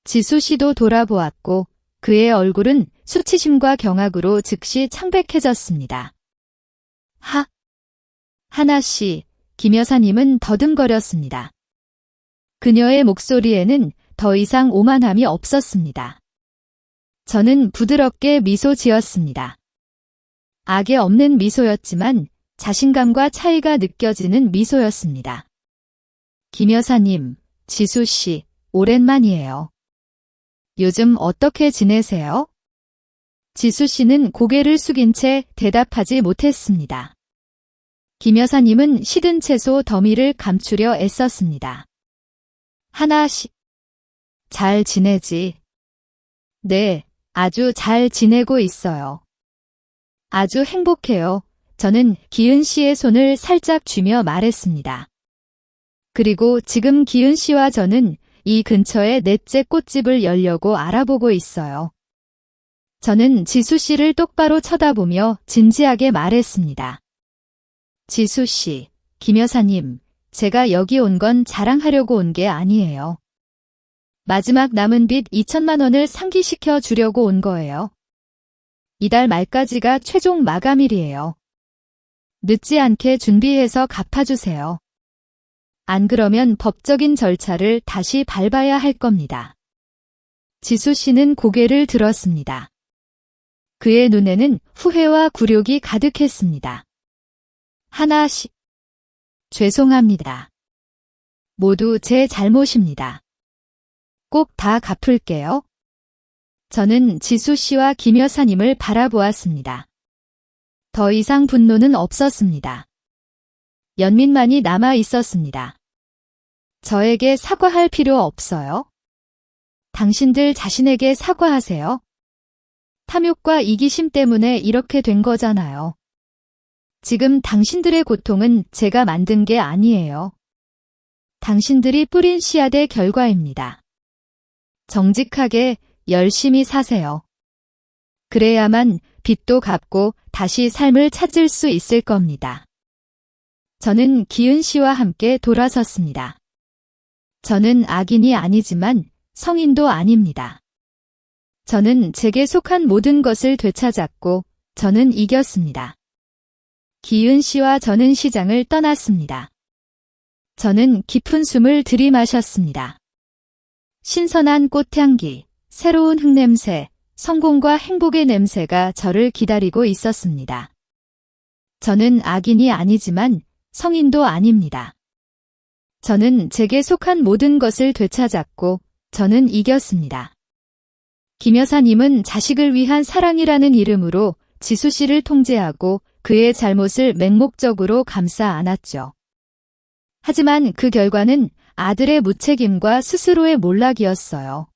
지수 씨도 돌아보았고 그의 얼굴은 수치심과 경악으로 즉시 창백해졌습니다. 하나 씨, 김 여사님은 더듬거렸습니다. 그녀의 목소리에는 더 이상 오만함이 없었습니다. 저는 부드럽게 미소 지었습니다. 악에 없는 미소였지만 자신감과 차이가 느껴지는 미소였습니다. 김 여사님, 지수 씨, 오랜만이에요. 요즘 어떻게 지내세요? 지수 씨는 고개를 숙인 채 대답하지 못했습니다. 김 여사님은 시든 채소 더미를 감추려 애썼습니다. 하나 씨, 잘 지내지? 네, 아주 잘 지내고 있어요. 아주 행복해요. 저는 기은 씨의 손을 살짝 쥐며 말했습니다. 그리고 지금 기은 씨와 저는 이 근처에 넷째 꽃집을 열려고 알아보고 있어요. 저는 지수 씨를 똑바로 쳐다보며 진지하게 말했습니다. 지수 씨, 김 여사님, 제가 여기 온 건 자랑하려고 온 게 아니에요. 마지막 남은 빚 2천만 원을 상기시켜 주려고 온 거예요. 이달 말까지가 최종 마감일이에요. 늦지 않게 준비해서 갚아주세요. 안 그러면 법적인 절차를 다시 밟아야 할 겁니다. 지수 씨는 고개를 들었습니다. 그의 눈에는 후회와 굴욕이 가득했습니다. 하나 씨, 죄송합니다. 모두 제 잘못입니다. 꼭 다 갚을게요. 저는 지수 씨와 김 여사님을 바라보았습니다. 더 이상 분노는 없었습니다. 연민만이 남아 있었습니다. 저에게 사과할 필요 없어요. 당신들 자신에게 사과하세요. 탐욕과 이기심 때문에 이렇게 된 거잖아요. 지금 당신들의 고통은 제가 만든 게 아니에요. 당신들이 뿌린 씨앗의 결과입니다. 정직하게 열심히 사세요. 그래야만 빚도 갚고 다시 삶을 찾을 수 있을 겁니다. 저는 기은 씨와 함께 돌아섰습니다. 저는 악인이 아니지만 성인도 아닙니다. 저는 제게 속한 모든 것을 되찾았고 저는 이겼습니다. 기은 씨와 저는 시장을 떠났습니다. 저는 깊은 숨을 들이마셨습니다. 신선한 꽃향기, 새로운 흙냄새, 성공과 행복의 냄새가 저를 기다리고 있었습니다. 저는 악인이 아니지만 성인도 아닙니다. 저는 제게 속한 모든 것을 되찾았고 저는 이겼습니다. 김 여사님은 자식을 위한 사랑이라는 이름으로 지수 씨를 통제하고 그의 잘못을 맹목적으로 감싸 안았죠. 하지만 그 결과는 아들의 무책임과 스스로의 몰락이었어요.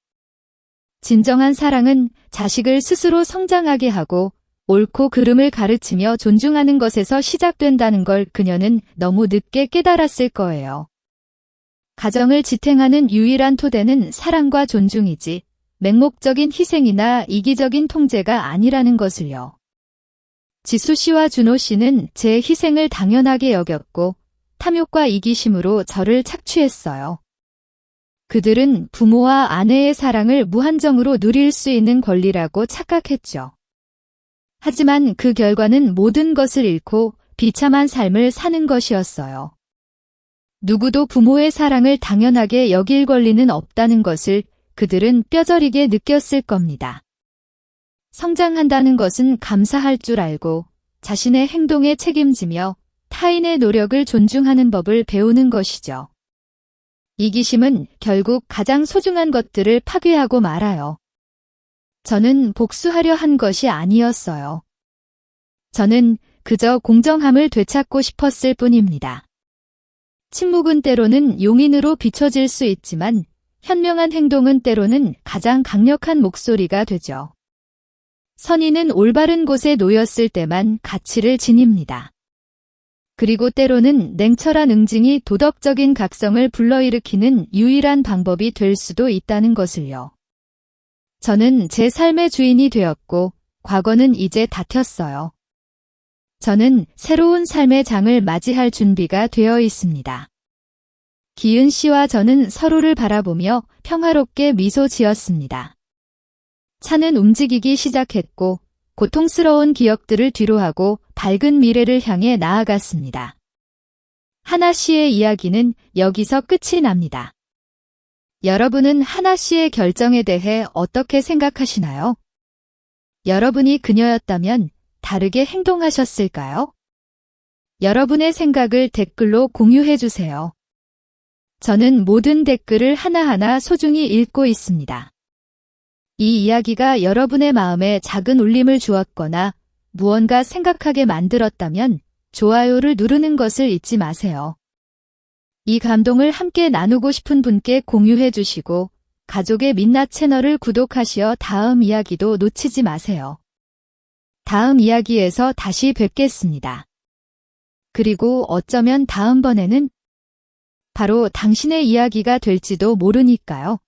진정한 사랑은 자식을 스스로 성장하게 하고 옳고 그름을 가르치며 존중하는 것에서 시작된다는 걸 그녀는 너무 늦게 깨달았을 거예요. 가정을 지탱하는 유일한 토대는 사랑과 존중이지 맹목적인 희생이나 이기적인 통제가 아니라는 것을요. 지수 씨와 준호 씨는 제 희생을 당연하게 여겼고 탐욕과 이기심으로 저를 착취했어요. 그들은 부모와 아내의 사랑을 무한정으로 누릴 수 있는 권리라고 착각했죠. 하지만 그 결과는 모든 것을 잃고 비참한 삶을 사는 것이었어요. 누구도 부모의 사랑을 당연하게 여길 권리는 없다는 것을 그들은 뼈저리게 느꼈을 겁니다. 성장한다는 것은 감사할 줄 알고 자신의 행동에 책임지며 타인의 노력을 존중하는 법을 배우는 것이죠. 이기심은 결국 가장 소중한 것들을 파괴하고 말아요. 저는 복수하려 한 것이 아니었어요. 저는 그저 공정함을 되찾고 싶었을 뿐입니다. 침묵은 때로는 용인으로 비춰질 수 있지만 현명한 행동은 때로는 가장 강력한 목소리가 되죠. 선의는 올바른 곳에 놓였을 때만 가치를 지닙니다. 그리고 때로는 냉철한 응징이 도덕적인 각성을 불러일으키는 유일한 방법이 될 수도 있다는 것을요. 저는 제 삶의 주인이 되었고 과거는 이제 다퉜어요. 저는 새로운 삶의 장을 맞이할 준비가 되어 있습니다. 기은 씨와 저는 서로를 바라보며 평화롭게 미소 지었습니다. 차는 움직이기 시작했고 고통스러운 기억들을 뒤로하고 밝은 미래를 향해 나아갔습니다. 하나 씨의 이야기는 여기서 끝이 납니다. 여러분은 하나 씨의 결정에 대해 어떻게 생각하시나요? 여러분이 그녀였다면 다르게 행동하셨을까요? 여러분의 생각을 댓글로 공유해 주세요. 저는 모든 댓글을 하나하나 소중히 읽고 있습니다. 이 이야기가 여러분의 마음에 작은 울림을 주었거나 무언가 생각하게 만들었다면 좋아요를 누르는 것을 잊지 마세요. 이 감동을 함께 나누고 싶은 분께 공유해 주시고 가족의 민낯 채널을 구독하시어 다음 이야기도 놓치지 마세요. 다음 이야기에서 다시 뵙겠습니다. 그리고 어쩌면 다음번에는 바로 당신의 이야기가 될지도 모르니까요.